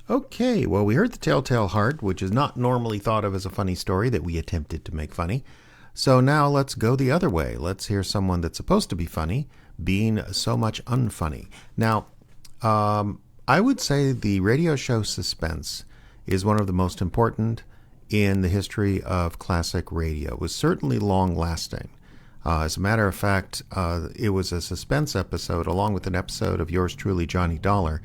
Okay, well, we heard The Telltale Heart, which is not normally thought of as a funny story that we attempted to make funny. So now let's go the other way. Let's hear someone that's supposed to be funny being so much unfunny. Now, I would say the radio show Suspense is one of the most important in the history of classic radio. It was certainly long-lasting. As a matter of fact, it was a Suspense episode along with an episode of Yours Truly, Johnny Dollar,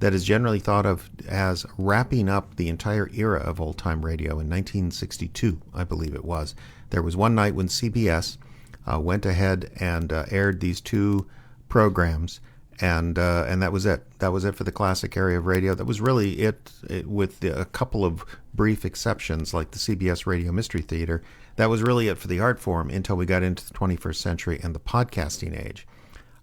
that is generally thought of as wrapping up the entire era of old-time radio in 1962, I believe it was. There was one night when CBS went ahead and aired these two programs, and that was it. That was it for the classic area of radio. That was really it with a couple of brief exceptions, like the CBS Radio Mystery Theater. That was really it for the art form until we got into the 21st century and the podcasting age.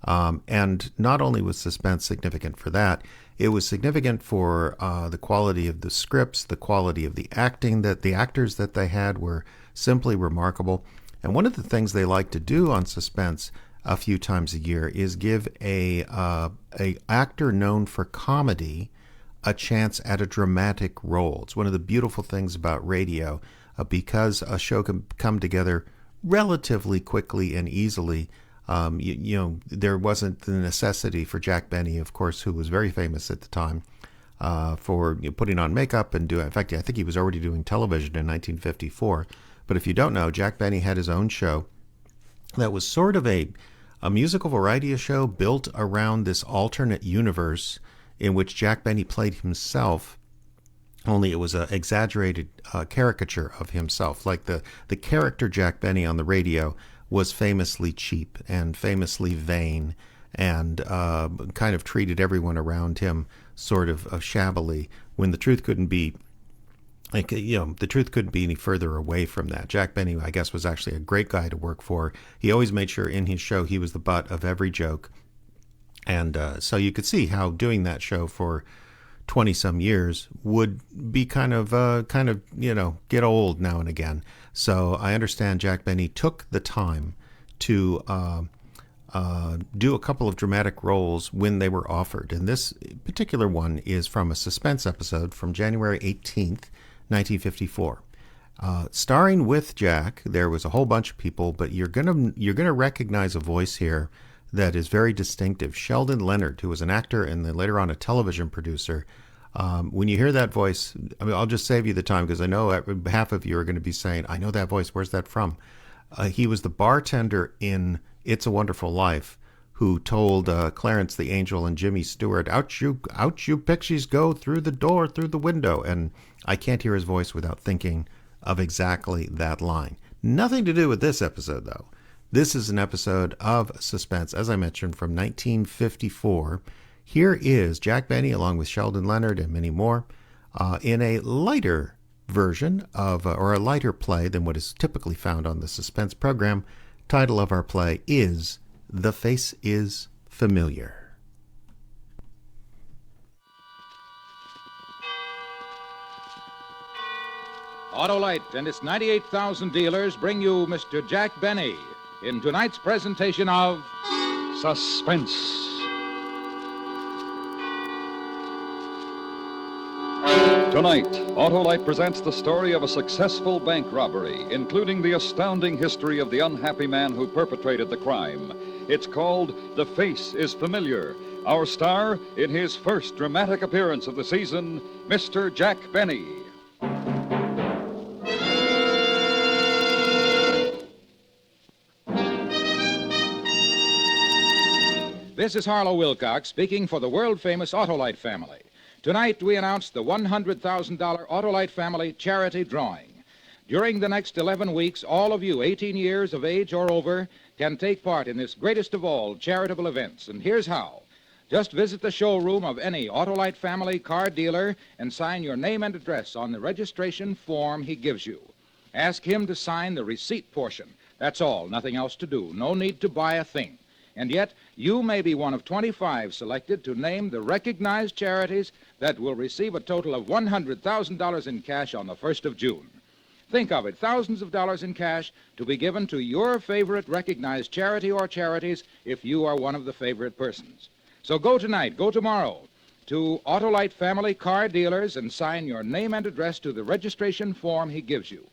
And not only was Suspense significant for that, it was significant for the quality of the scripts, the quality of the acting, that the actors that they had were simply remarkable. And one of the things they like to do on Suspense a few times a year is give a actor known for comedy a chance at a dramatic role. It's one of the beautiful things about radio, because a show can come together relatively quickly and easily. You know, there wasn't the necessity for Jack Benny, of course, who was very famous at the time, for putting on makeup and doing. In fact, I think he was already doing television in 1954. But if you don't know, Jack Benny had his own show that was sort of a musical variety show built around this alternate universe in which Jack Benny played himself, only it was an exaggerated caricature of himself. Like the character Jack Benny on the radio was famously cheap and famously vain and kind of treated everyone around him sort of shabbily, when the truth couldn't be, the truth couldn't be any further away from that. Jack Benny, I guess, was actually a great guy to work for. He always made sure in his show he was the butt of every joke. And so you could see how doing that show for 20-some years would be kind of, get old now and again. So I understand Jack Benny took the time to do a couple of dramatic roles when they were offered. And this particular one is from a Suspense episode from January 18th, 1954. Starring with Jack, there was a whole bunch of people, but you're gonna recognize a voice here that is very distinctive. Sheldon Leonard, who was an actor and then later on a television producer. When you hear that voice, I mean, I'll just save you the time because I know half of you are going to be saying, I know that voice, where's that from? He was the bartender in It's a Wonderful Life who told Clarence the Angel and Jimmy Stewart, out you pixies go, through the door, through the window. And I can't hear his voice without thinking of exactly that line. Nothing to do with this episode, though. This is an episode of Suspense, as I mentioned, from 1954. Here is Jack Benny along with Sheldon Leonard and many more in a lighter version of, or a lighter play than what is typically found on the Suspense program. Title of our play is The Face is Familiar. Autolite and its 98,000 dealers bring you Mr. Jack Benny in tonight's presentation of Suspense. Tonight, Autolite presents the story of a successful bank robbery, including the astounding history of the unhappy man who perpetrated the crime. It's called The Face is Familiar. Our star, in his first dramatic appearance of the season, Mr. Jack Benny. This is Harlow Wilcox speaking for the world-famous Autolite family. Tonight, we announce the $100,000 Autolite family charity drawing. During the next 11 weeks, all of you 18 years of age or over can take part in this greatest of all charitable events. And here's how. Just visit the showroom of any Autolite family car dealer and sign your name and address on the registration form he gives you. Ask him to sign the receipt portion. That's all, nothing else to do. No need to buy a thing. And yet, you may be one of 25 selected to name the recognized charities that will receive a total of $100,000 in cash on the 1st of June. Think of it, thousands of dollars in cash to be given to your favorite recognized charity or charities if you are one of the favorite persons. So go tonight, go tomorrow to Autolite family car dealers and sign your name and address to the registration form he gives you.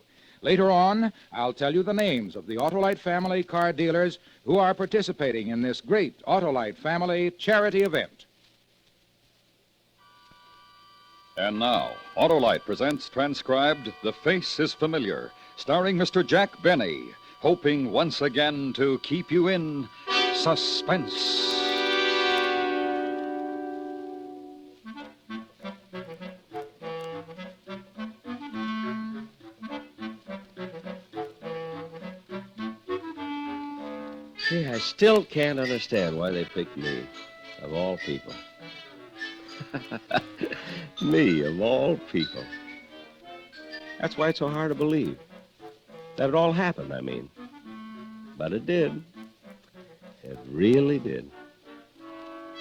Later on, I'll tell you the names of the Autolite family car dealers who are participating in this great Autolite family charity event. And now, Autolite presents transcribed The Face is Familiar, starring Mr. Jack Benny, hoping once again to keep you in suspense. Gee, I still can't understand why they picked me, of all people. Me, of all people. That's why it's so hard to believe. That it all happened, I mean. But it did. It really did.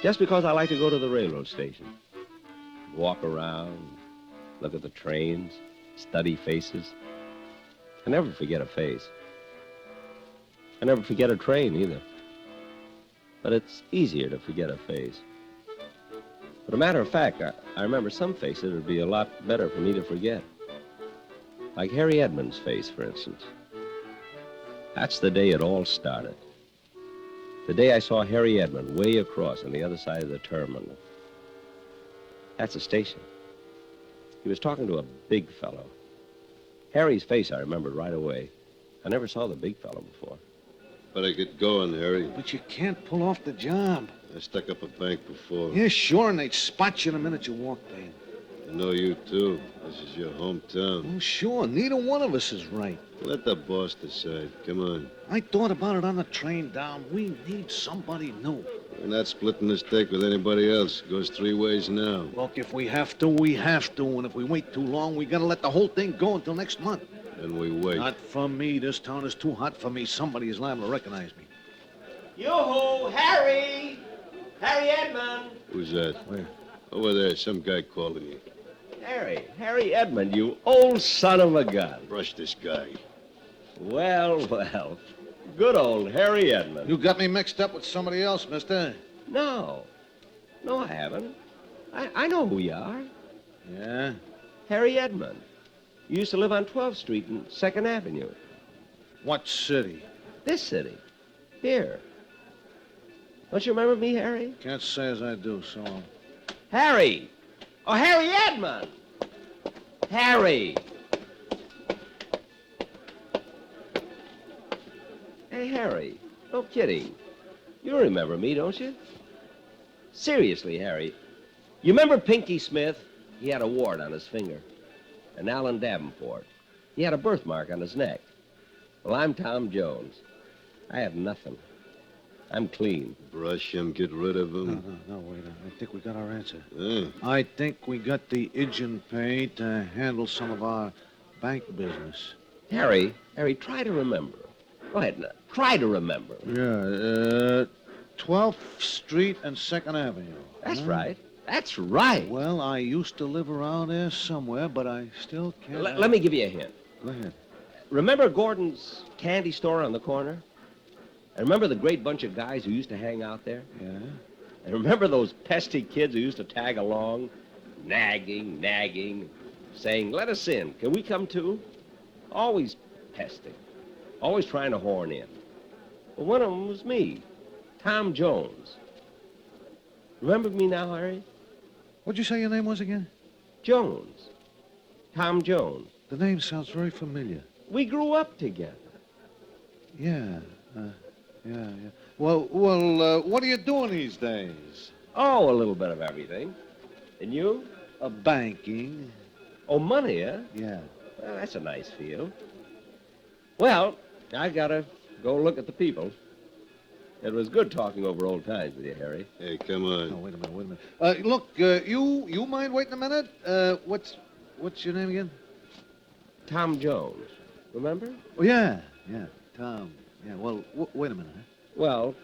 Just because I like to go to the railroad station. Walk around, look at the trains, study faces. I never forget a face. I never forget a train, either. But it's easier to forget a face. But a matter of fact, I remember some faces it would be a lot better for me to forget. Like Harry Edmonds' face, for instance. That's the day it all started. The day I saw Harry Edmond way across on the other side of the terminal. That's the station. He was talking to a big fellow. Harry's face I remembered right away. I never saw the big fellow before. Better get going, Harry. But you can't pull off the job. I stuck up a bank before. Yeah, sure, and they'd spot you the minute you walked in. I know you, too. This is your hometown. Well, sure, neither one of us is right. Let the boss decide. Come on. I thought about it on the train down. We need somebody new. We're not splitting this deck with anybody else. It goes 3 ways now. Look, if we have to, we have to. And if we wait too long, we gotta let the whole thing go until next month. Then we wait. Not for me. This town is too hot for me. Somebody is liable to recognize me. Yoo-hoo, Harry! Harry Edmond! Who's that? Where? Over there, some guy calling you. Harry Edmond, you old son of a gun. Brush this guy. Well, good old Harry Edmond. You got me mixed up with somebody else, mister. No, I haven't. I know who you are. Yeah? Harry Edmond. You used to live on 12th Street and 2nd Avenue. What city? This city. Here. Don't you remember me, Harry? Can't say as I do, so... Harry! Oh, Harry Edmond! Harry! Hey, Harry. No kidding. You remember me, don't you? Seriously, Harry. You remember Pinky Smith? He had a wart on his finger. And Alan Davenport. He had a birthmark on his neck. Well, I'm Tom Jones. I have nothing. I'm clean. Brush him, get rid of him. No, wait. I think we got our answer. Yeah. I think we got the agent paid to handle some of our bank business. Harry, try to remember. Go ahead now. Try to remember. Yeah, 12th Street and 2nd Avenue. That's right. That's right. Well, I used to live around there somewhere, but I still can't... Let me give you a hint. Go ahead. Remember Gordon's candy store on the corner? And remember the great bunch of guys who used to hang out there? Yeah. And remember those pesky kids who used to tag along? Nagging, saying, let us in. Can we come too? Always pesting. Always trying to horn in. Well, one of them was me, Tom Jones. Remember me now, Harry? What'd you say your name was again? Jones. Tom Jones. The name sounds very familiar. We grew up together. Yeah. Well, what are you doing these days? Oh, a little bit of everything. And you? Banking. Oh, money, huh? Yeah. Well, that's a nice field. Well, I gotta go look at the people. It was good talking over old times with you, Harry. Hey, come on. Oh, wait a minute. Look, you mind waiting a minute? What's your name again? Tom Jones. Remember? Oh, yeah, Tom. Yeah, well, wait a minute, huh? Well,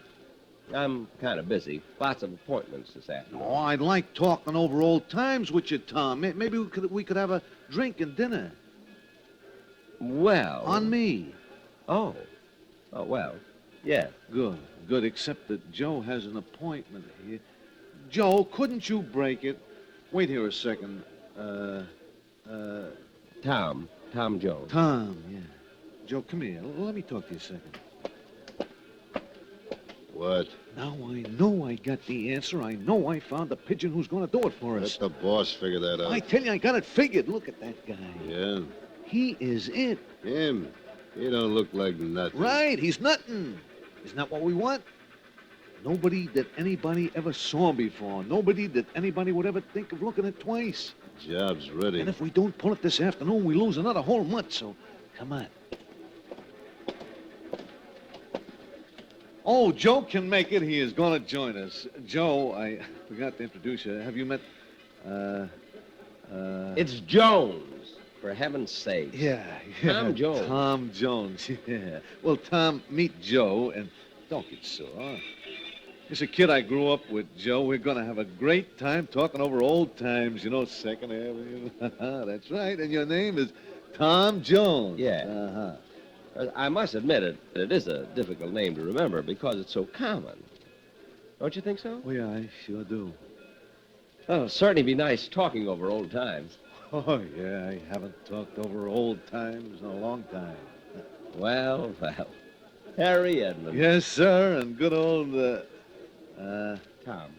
I'm kind of busy. Lots of appointments this afternoon. Oh, I'd like talking over old times with you, Tom. Maybe we could have a drink and dinner. Well... On me. Oh, well, yeah. Good, except that Joe has an appointment here. Joe, couldn't you break it? Wait here a second. Tom Jones. Tom, yeah. Joe, come here. Let me talk to you a second. What? Now I know I got the answer. I know I found the pigeon who's going to do it for us. Let the boss figure that out. I tell you, I got it figured. Look at that guy. Yeah? He is it. Him? He don't look like nothing. Right, he's nothing. Isn't that what we want? Nobody that anybody ever saw before. Nobody that anybody would ever think of looking at twice. Job's ready. And if we don't pull it this afternoon, we lose another whole month, so come on. Oh, Joe can make it. He is going to join us. Joe, I forgot to introduce you. Have you met, It's Jones, for heaven's sake. Yeah. Tom Jones. Tom Jones, yeah. Well, Tom, meet Joe, and don't get sore. He's a kid I grew up with, Joe. We're going to have a great time talking over old times, you know, 2nd Avenue. That's right. And your name is Tom Jones. Yeah. Uh-huh. I must admit it is a difficult name to remember because it's so common. Don't you think so? Oh, yeah, I sure do. Well, it'll certainly be nice talking over old times. Oh, yeah, I haven't talked over old times in a long time. Well. Harry Edmund. Yes, sir, and good old, Tom.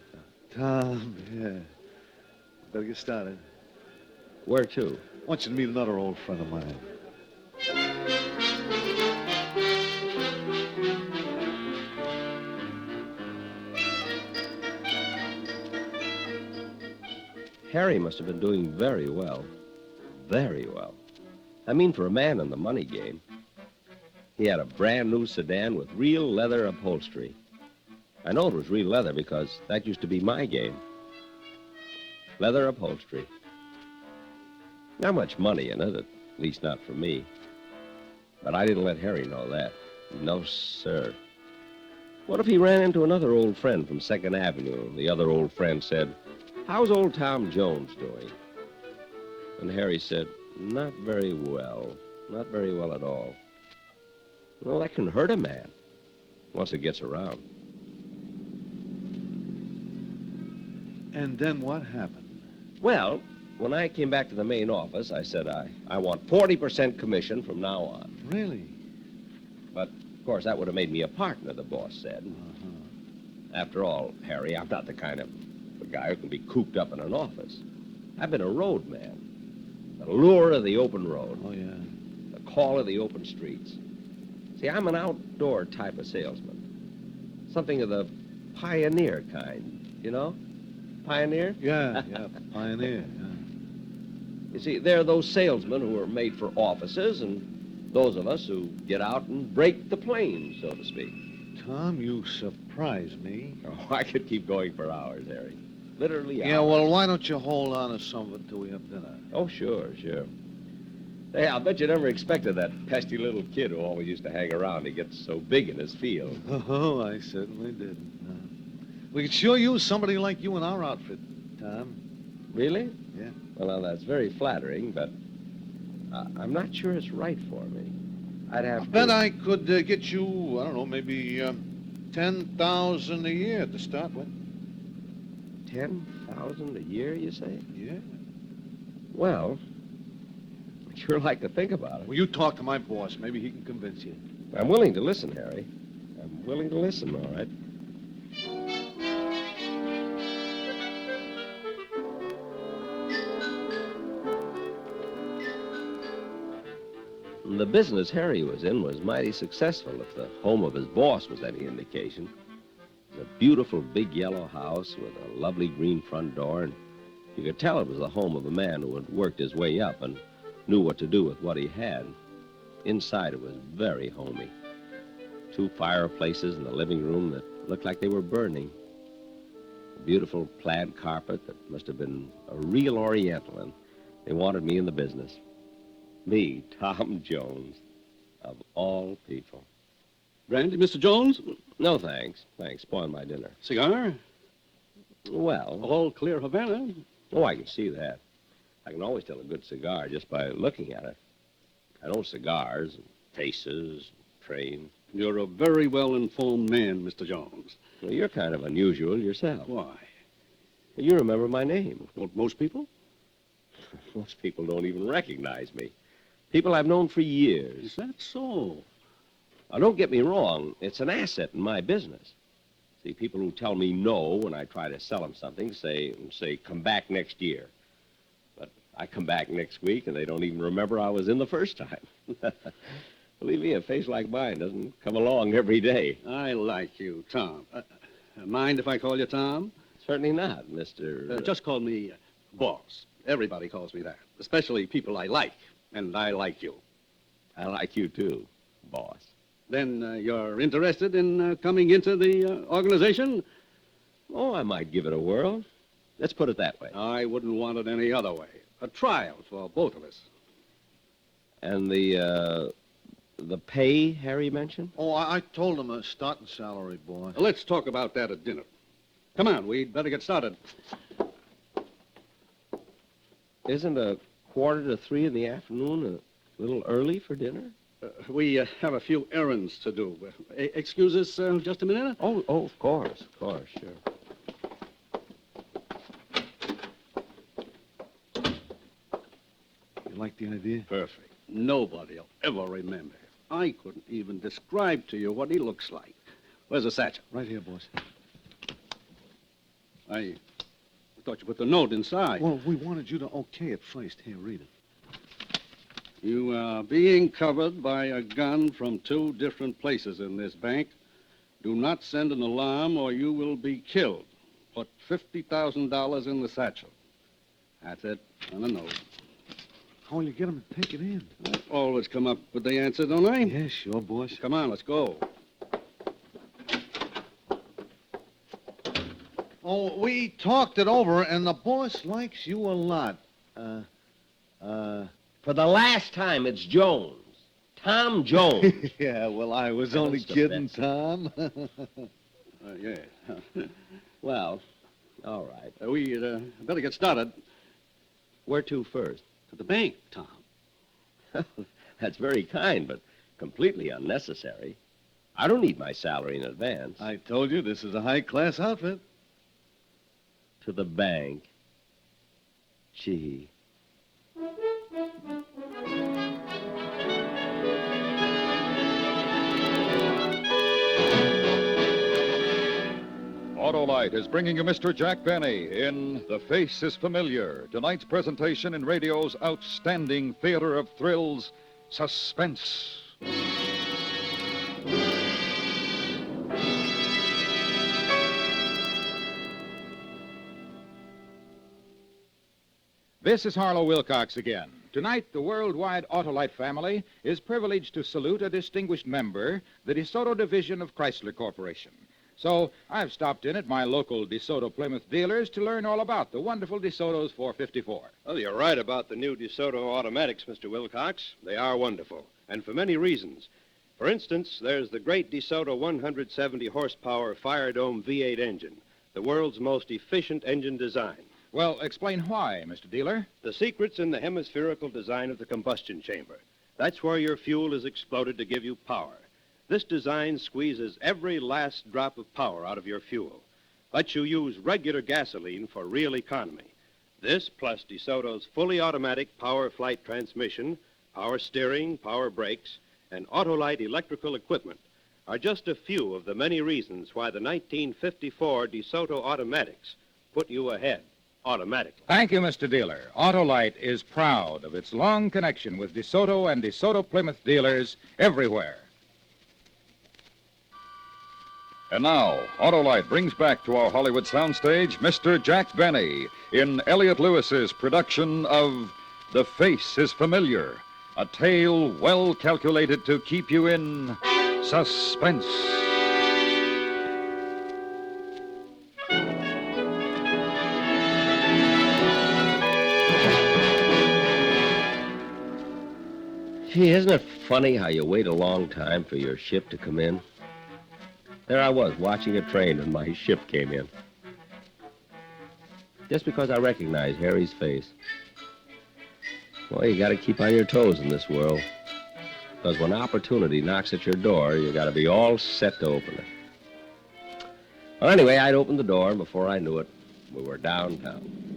Tom, yeah. Better get started. Where to? I want you to meet another old friend of mine. Harry must have been doing very well. Very well. I mean, for a man in the money game. He had a brand new sedan with real leather upholstery. I know it was real leather because that used to be my game. Leather upholstery. Not much money in it, at least not for me. But I didn't let Harry know that. No, sir. What if he ran into another old friend from 2nd Avenue and the other old friend said, "How's old Tom Jones doing?" And Harry said, "Not very well. Not very well at all." Well, that can hurt a man once it gets around. And then what happened? Well, when I came back to the main office, I said I want 40% commission from now on. Really? But, of course, that would have made me a partner, the boss said. After all, Harry, I'm not the kind of a guy who can be cooped up in an office. I've been a road man. The lure of the open road. Oh, yeah. The call of the open streets. See, I'm an outdoor type of salesman. Something of the pioneer kind, you know? Pioneer? Yeah, pioneer, yeah. You see, there are those salesmen who are made for offices and those of us who get out and break the plains, so to speak. Tom, you surprise me. Oh, I could keep going for hours, Harry. Literally hours. Yeah, well, why don't you hold on to some of it till we have dinner? Oh, sure. Hey, I'll bet you never expected that pesky little kid who always used to hang around to get so big in his field. Oh, I certainly didn't. We could sure use somebody like you in our outfit, Tom. Really? Yeah. Well, now, that's very flattering, but I'm not sure it's right for me. I'd have to... bet I could get you, I don't know, maybe $10,000 a year to start with. 10,000 a year, you say? Yeah. Well, I'd sure like to think about it. Well, you talk to my boss. Maybe he can convince you. I'm willing to listen, Harry. I'm willing to listen, all right. The business Harry was in was mighty successful, if the home of his boss was any indication. It was a beautiful big yellow house with a lovely green front door, and you could tell it was the home of a man who had worked his way up and knew what to do with what he had. Inside it was very homey. 2 fireplaces in the living room that Looked like they were burning. A beautiful plaid carpet that must have been a real Oriental, and they wanted me in the business. Me, Tom Jones, of all people. Brandy, Mr. Jones? No, thanks. Thanks. Spoiled my dinner. Cigar? Well... All clear Havana? Oh, I can see that. I can always tell a good cigar just by looking at it. I know cigars, and faces, trains. You're a very well-informed man, Mr. Jones. Well, you're kind of unusual yourself. Why? You remember my name. Don't most people? Most people don't even recognize me. People I've known for years. Is that so? Now, don't get me wrong. It's an asset in my business. See, people who tell me no when I try to sell them something say, come back next year. But I come back next week, and they don't even remember I was in the first time. Believe me, a face like mine doesn't come along every day. I like you, Tom. Mind if I call you Tom? Certainly not, Mr... Just call me Boss. Everybody calls me that, especially people I like, and I like you. I like you, too, Boss. Then you're interested in coming into the organization? Oh, I might give it a whirl. Let's put it that way. I wouldn't want it any other way. A trial for both of us. And the pay Harry mentioned? Oh, I told him a starting salary, boy. Let's talk about that at dinner. Come on, we'd better get started. Isn't 2:45 in the afternoon a little early for dinner? We have a few errands to do. Excuse us just a minute? Oh, of course, sure. You like the idea? Perfect. Nobody'll ever remember. I couldn't even describe to you what he looks like. Where's the satchel? Right here, boss. I thought you put the note inside. Well, we wanted you to okay it first. Here, read it. You are being covered by a gun from 2 different places in this bank. Do not send an alarm or you will be killed. Put $50,000 in the satchel. That's it, on a note. How will you get him to take it in? I always come up with the answer, don't I? Yeah, sure, boss. Come on, let's go. Oh, we talked it over, and the boss likes you a lot. For the last time, it's Jones. Tom Jones. Yeah, well, I was only kidding, Tom. Yeah. Well, all right. We better get started. Where to first? To the bank, Tom. That's very kind, but completely unnecessary. I don't need my salary in advance. I told you this is a high-class outfit. To the bank. Gee. Autolite is bringing you Mr. Jack Benny in The Face is Familiar, tonight's presentation in radio's outstanding theater of thrills, Suspense. This is Harlow Wilcox again. Tonight, the worldwide Autolite family is privileged to salute a distinguished member, the DeSoto division of Chrysler Corporation. So I've stopped in at my local DeSoto Plymouth dealers to learn all about the wonderful DeSoto's 454. Well, you're right about the new DeSoto automatics, Mr. Wilcox. They are wonderful, and for many reasons. For instance, there's the great DeSoto 170 horsepower Fire Dome V8 engine, the world's most efficient engine design. Well, explain why, Mr. Dealer. The secret's in the hemispherical design of the combustion chamber. That's where your fuel is exploded to give you power. This design squeezes every last drop of power out of your fuel. Lets you use regular gasoline for real economy. This, plus DeSoto's fully automatic power flight transmission, power steering, power brakes, and Autolite electrical equipment are just a few of the many reasons why the 1954 DeSoto automatics put you ahead automatically. Thank you, Mr. Dealer. Autolite is proud of its long connection with DeSoto and DeSoto Plymouth dealers everywhere. And now, Autolite brings back to our Hollywood soundstage Mr. Jack Benny in Elliot Lewis's production of The Face is Familiar, a tale well calculated to keep you in suspense. Gee, isn't it funny how you wait a long time for your ship to come in? There I was, watching a train, and my ship came in. Just because I recognized Harry's face. Well, you gotta keep on your toes in this world. Because when opportunity knocks at your door, you gotta be all set to open it. Well, anyway, I'd opened the door, and before I knew it, we were downtown.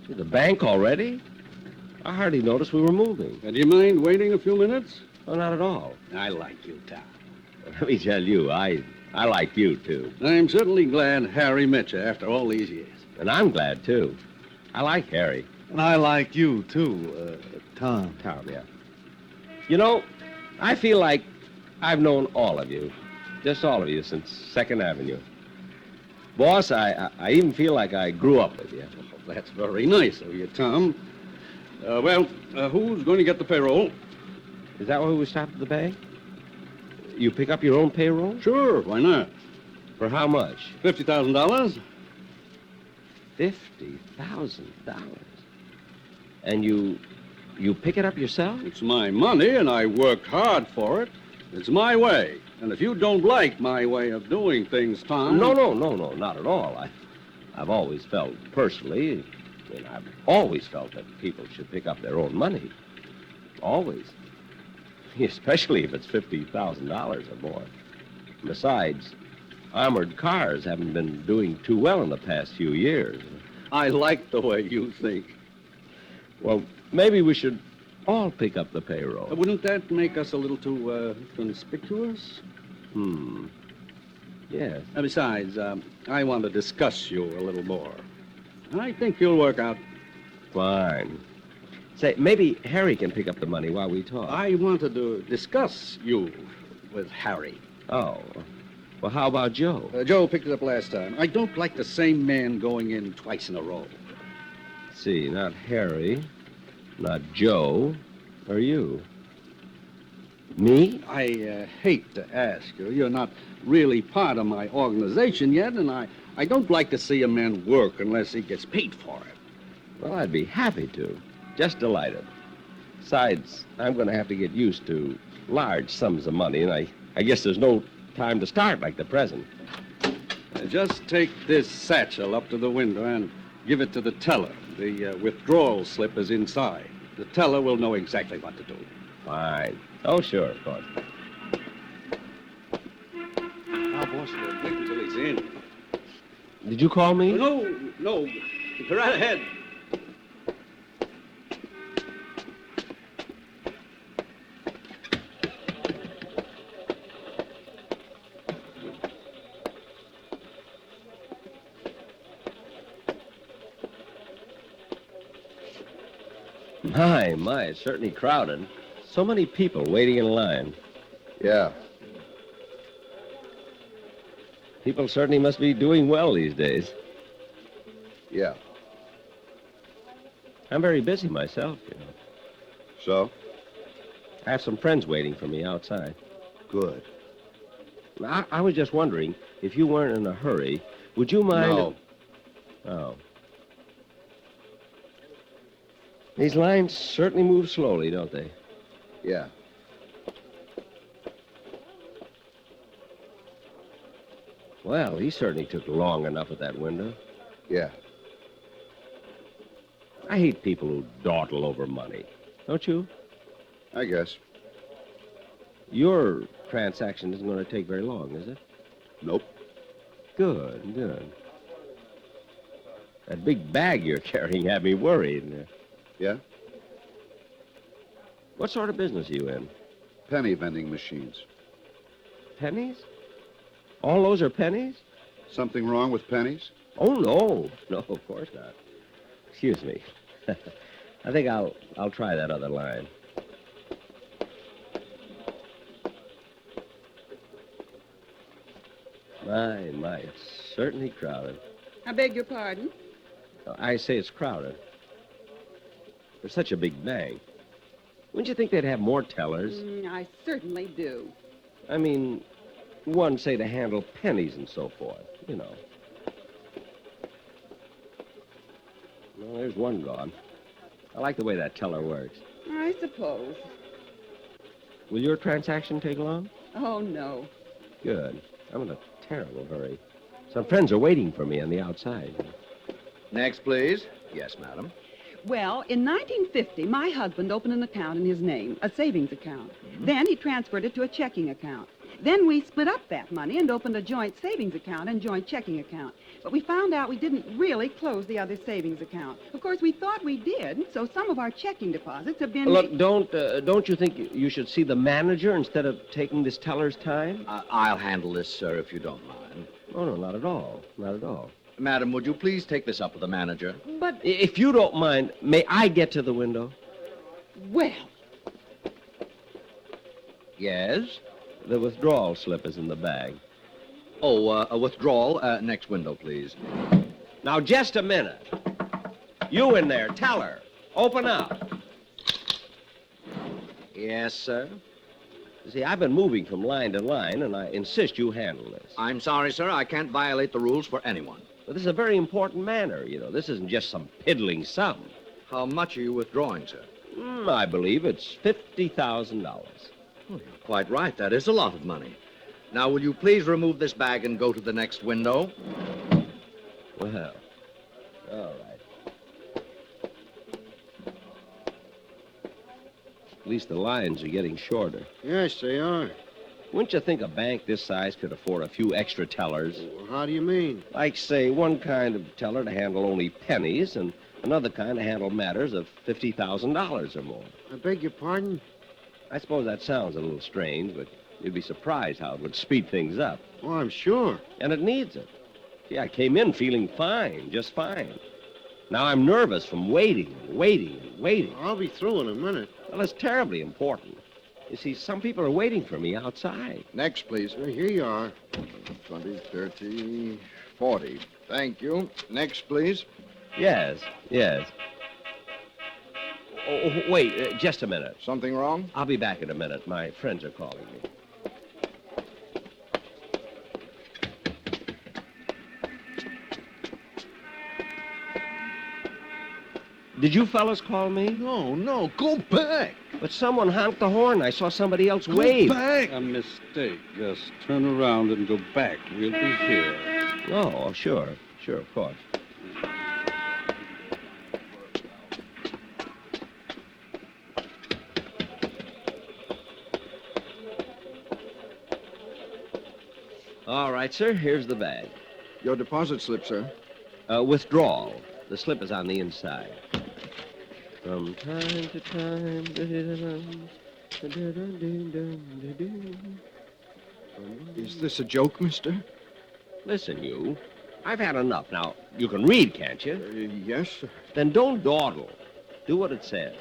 To the bank already? I hardly noticed we were moving. Do you mind waiting a few minutes? Oh, not at all. I like you, Tom. Let me tell you, I like you, too. I'm certainly glad Harry met you after all these years. And I'm glad, too. I like Harry. And I like you, too, Tom. Tom, yeah. You know, I feel like I've known all of you. Just all of you since 2nd Avenue. Boss, I even feel like I grew up with you. Well, that's very nice of you, Tom. Who's going to get the payroll? Is that why we stopped at the bank? You pick up your own payroll? Sure, why not? For how much? $50,000. $50,000. And you pick it up yourself? It's my money, and I worked hard for it. It's my way. And if you don't like my way of doing things, Tom... No, not at all. I've always felt personally, and I've always felt that people should pick up their own money. Always. Especially if it's $50,000 or more. Besides, armored cars haven't been doing too well in the past few years. I like the way you think. Well, maybe we should all pick up the payroll. Wouldn't that make us a little too conspicuous? Yes. Besides, I want to discuss you a little more. I think you'll work out. Fine. Say, maybe Harry can pick up the money while we talk. I wanted to discuss you with Harry. Oh. Well, how about Joe? Joe picked it up last time. I don't like the same man going in twice in a row. See, not Harry, not Joe, or you. Me? I hate to ask you. You're not really part of my organization yet, and I don't like to see a man work unless he gets paid for it. Well, I'd be happy to. Just delighted. Besides, I'm going to have to get used to large sums of money, and I guess there's no time to start like the present. Just take this satchel up to the window and give it to the teller. The withdrawal slip is inside. The teller will know exactly what to do. Fine. Oh, sure, of course. Now, boss, wait until he's in. Did you call me? No. Go right ahead. My, it's certainly crowded. So many people waiting in line. Yeah. People certainly must be doing well these days. Yeah. I'm very busy myself, you know. So? I have some friends waiting for me outside. Good. I was just wondering, if you weren't in a hurry, would you mind... No. Oh. These lines certainly move slowly, don't they? Yeah. Well, he certainly took long enough at that window. Yeah. I hate people who dawdle over money. Don't you? I guess. Your transaction isn't going to take very long, is it? Nope. Good. That big bag you're carrying had me worried. Yeah? What sort of business are you in? Penny vending machines. Pennies? All those are pennies? Something wrong with pennies? Oh, no. No, of course not. Excuse me. I think I'll try that other line. My, it's certainly crowded. I beg your pardon? I say it's crowded. For such a big bank. Wouldn't you think they'd have more tellers? I certainly do. I mean, one, say, to handle pennies and so forth, you know. Well, there's one gone. I like the way that teller works. I suppose. Will your transaction take long? Oh, no. Good. I'm in a terrible hurry. Some friends are waiting for me on the outside. Next, please. Yes, madam. Well, in 1950, my husband opened an account in his name, a savings account. Then he transferred it to a checking account. Then we split up that money and opened a joint savings account and joint checking account. But we found out we didn't really close the other savings account. Of course, we thought we did, so some of our checking deposits have been... Look, don't you think you should see the manager instead of taking this teller's time? I'll handle this, sir, if you don't mind. Oh, no, not at all. Not at all. Madam, would you please take this up with the manager? But... If you don't mind, may I get to the window? Well... Yes? The withdrawal slip is in the bag. Oh, a withdrawal. Next window, please. Now, just a minute. You in there, teller. Open up. Yes, sir? See, I've been moving from line to line, and I insist you handle this. I'm sorry, sir. I can't violate the rules for anyone. But this is a very important matter, you know. This isn't just some piddling sum. How much are you withdrawing, sir? I believe it's $50,000. Well, you're quite right. That is a lot of money. Now, will you please remove this bag and go to the next window? Well, all right. At least the lines are getting shorter. Yes, they are. Wouldn't you think a bank this size could afford a few extra tellers? Well, how do you mean? Like, say, one kind of teller to handle only pennies and another kind to handle matters of $50,000 or more. I beg your pardon? I suppose that sounds a little strange, but you'd be surprised how it would speed things up. Oh, I'm sure. And it needs it. See, I came in feeling fine, just fine. Now I'm nervous from waiting and waiting and waiting. I'll be through in a minute. Well, it's terribly important. You see, some people are waiting for me outside. Next, please. Here you are. 20, 30, 40. Thank you. Next, please. Yes, yes. Oh, wait, just a minute. Something wrong? I'll be back in a minute. My friends are calling me. Did you fellas call me? No, go back. But someone honked the horn. I saw somebody else wave. Go back. A mistake. Just turn around and go back. We'll be here. Oh, sure, of course. All right, sir, here's the bag. Your deposit slip, sir. Withdrawal. The slip is on the inside. From time to time. Is this a joke, mister? Listen, you. I've had enough. Now, you can read, can't you? Yes, sir. Then don't dawdle. Do what it says.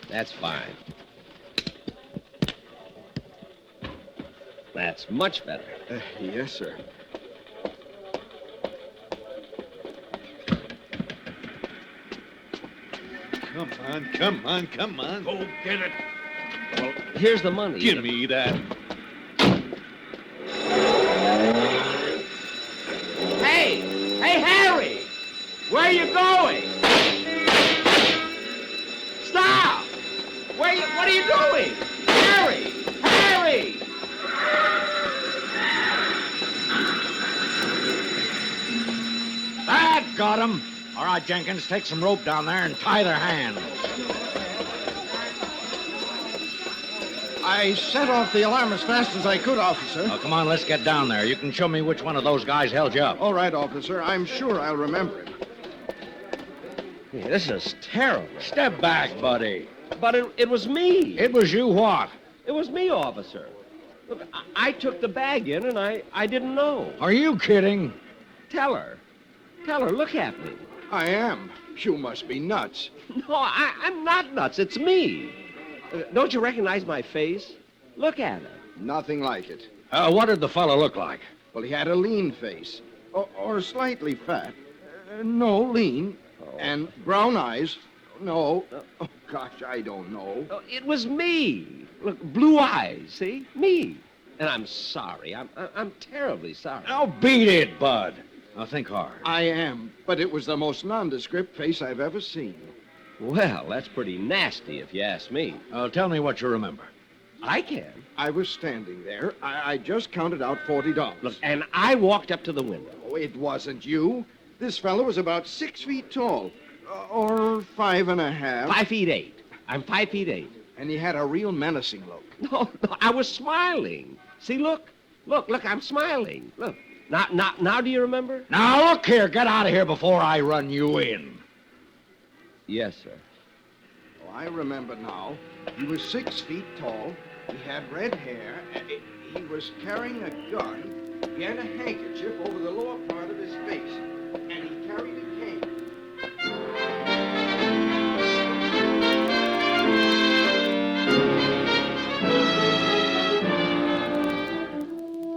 That's fine. That's much better. Yes, sir. Come on. Go get it. Well, here's the money. Give me that. Hey, Harry! Where are you going? Stop! What are you doing? Harry! That got him. All right, Jenkins, take some rope down there and tie their hands. I set off the alarm as fast as I could, officer. Oh, come on, let's get down there. You can show me which one of those guys held you up. All right, officer. I'm sure I'll remember him. Yeah, this is terrible. Step back, buddy. But it was me. It was you what? It was me, officer. Look, I took the bag in and I didn't know. Are you kidding? Teller, look at me. I am. You must be nuts. No, I'm not nuts. It's me. Don't you recognize my face? Look at it. Nothing like it. What did the fellow look like? Well, he had a lean face. Or slightly fat. No, lean. Oh. And brown eyes. No. Oh, gosh, I don't know. It was me. Look, blue eyes, see? Me. And I'm sorry. I'm terribly sorry. Now beat it, Bud. Now think hard. I am, but it was the most nondescript face I've ever seen. Well, that's pretty nasty if you ask me. Tell me what you remember. I can. I was standing there. I just counted out $40. Look, and I walked up to the window. Oh, it wasn't you. This fellow was about 6 feet tall. Or 5.5. 5 feet 8. I'm 5 feet 8. And he had a real menacing look. No, I was smiling. See, look, I'm smiling. Look. Now, do you remember? Now, look here. Get out of here before I run you in. Yes, sir. Oh, I remember now. He was 6 feet tall. He had red hair. He was carrying a gun. He had a handkerchief over the lower part of his face. And he carried a cane.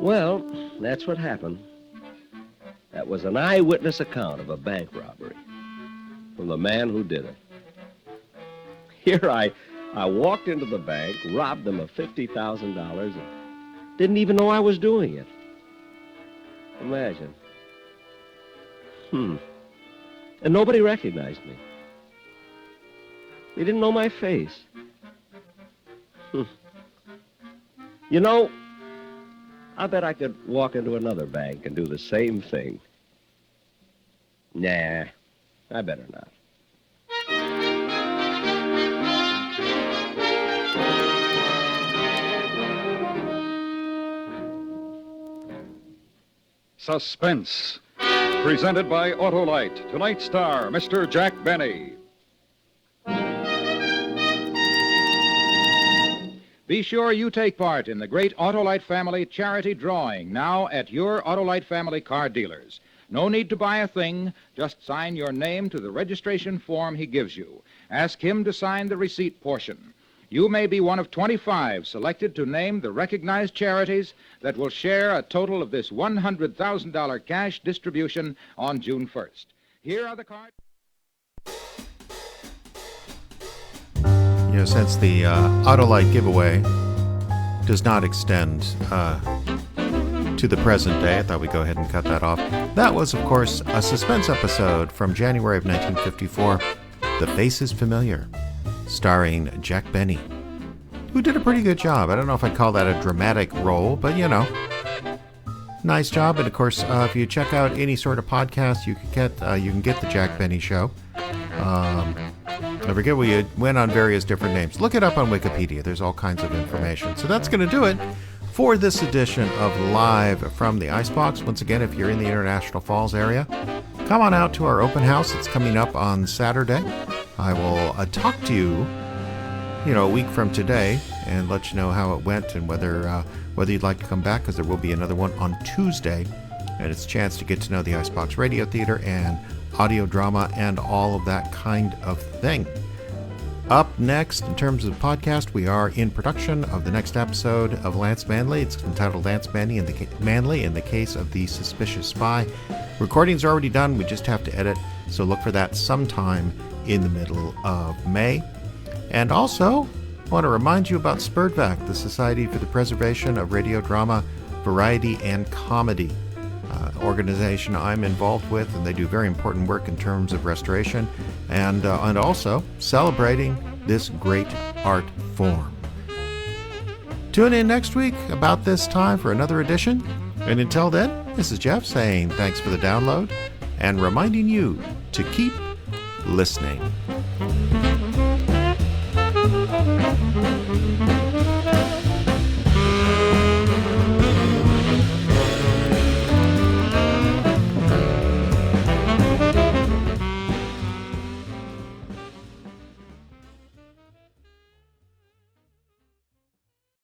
Well, that's what happened. That was an eyewitness account of a bank robbery from the man who did it. Here I walked into the bank, robbed them of $50,000, and didn't even know I was doing it. Imagine. And nobody recognized me. They didn't know my face. You know, I bet I could walk into another bank and do the same thing. Nah, I better not. Suspense, presented by Autolite. Tonight's star, Mr. Jack Benny. Be sure you take part in the great Autolite Family charity drawing now at your Autolite Family car dealers. No need to buy a thing. Just sign your name to the registration form he gives you. Ask him to sign the receipt portion. You may be one of 25 selected to name the recognized charities that will share a total of this $100,000 cash distribution on June 1st. Here are the cards. You know, since the Autolite giveaway does not extend to the present day, I thought we'd go ahead and cut that off. That was, of course, a Suspense episode from January of 1954, The Face is Familiar, starring Jack Benny, who did a pretty good job. I don't know if I'd call that a dramatic role, but, you know, nice job. And, of course, if you check out any sort of podcast you can get the Jack Benny Show. I forget we went on various different names. Look it up on Wikipedia. There's all kinds of information. So that's going to do it for this edition of Live from the Icebox. Once again, if you're in the International Falls area, come on out to our open house. It's coming up on Saturday. I will talk to you, a week from today and let you know how it went and whether you'd like to come back, because there will be another one on Tuesday. And it's a chance to get to know the Icebox Radio Theater and audio drama and all of that kind of thing. Up next, in terms of podcast, we are in production of the next episode of Lance Manley. It's entitled Lance Manley in the Case of the Suspicious Spy. Recording's already done. We just have to edit, so look for that sometime in the middle of May. And also, I want to remind you about SPURDVAC, the Society for the Preservation of Radio Drama, Variety, and Comedy. Organization I'm involved with, and they do very important work in terms of restoration and also celebrating this great art form. Tune in next week about this time for another edition, and until then, this is Jeff saying thanks for the download and reminding you to keep listening.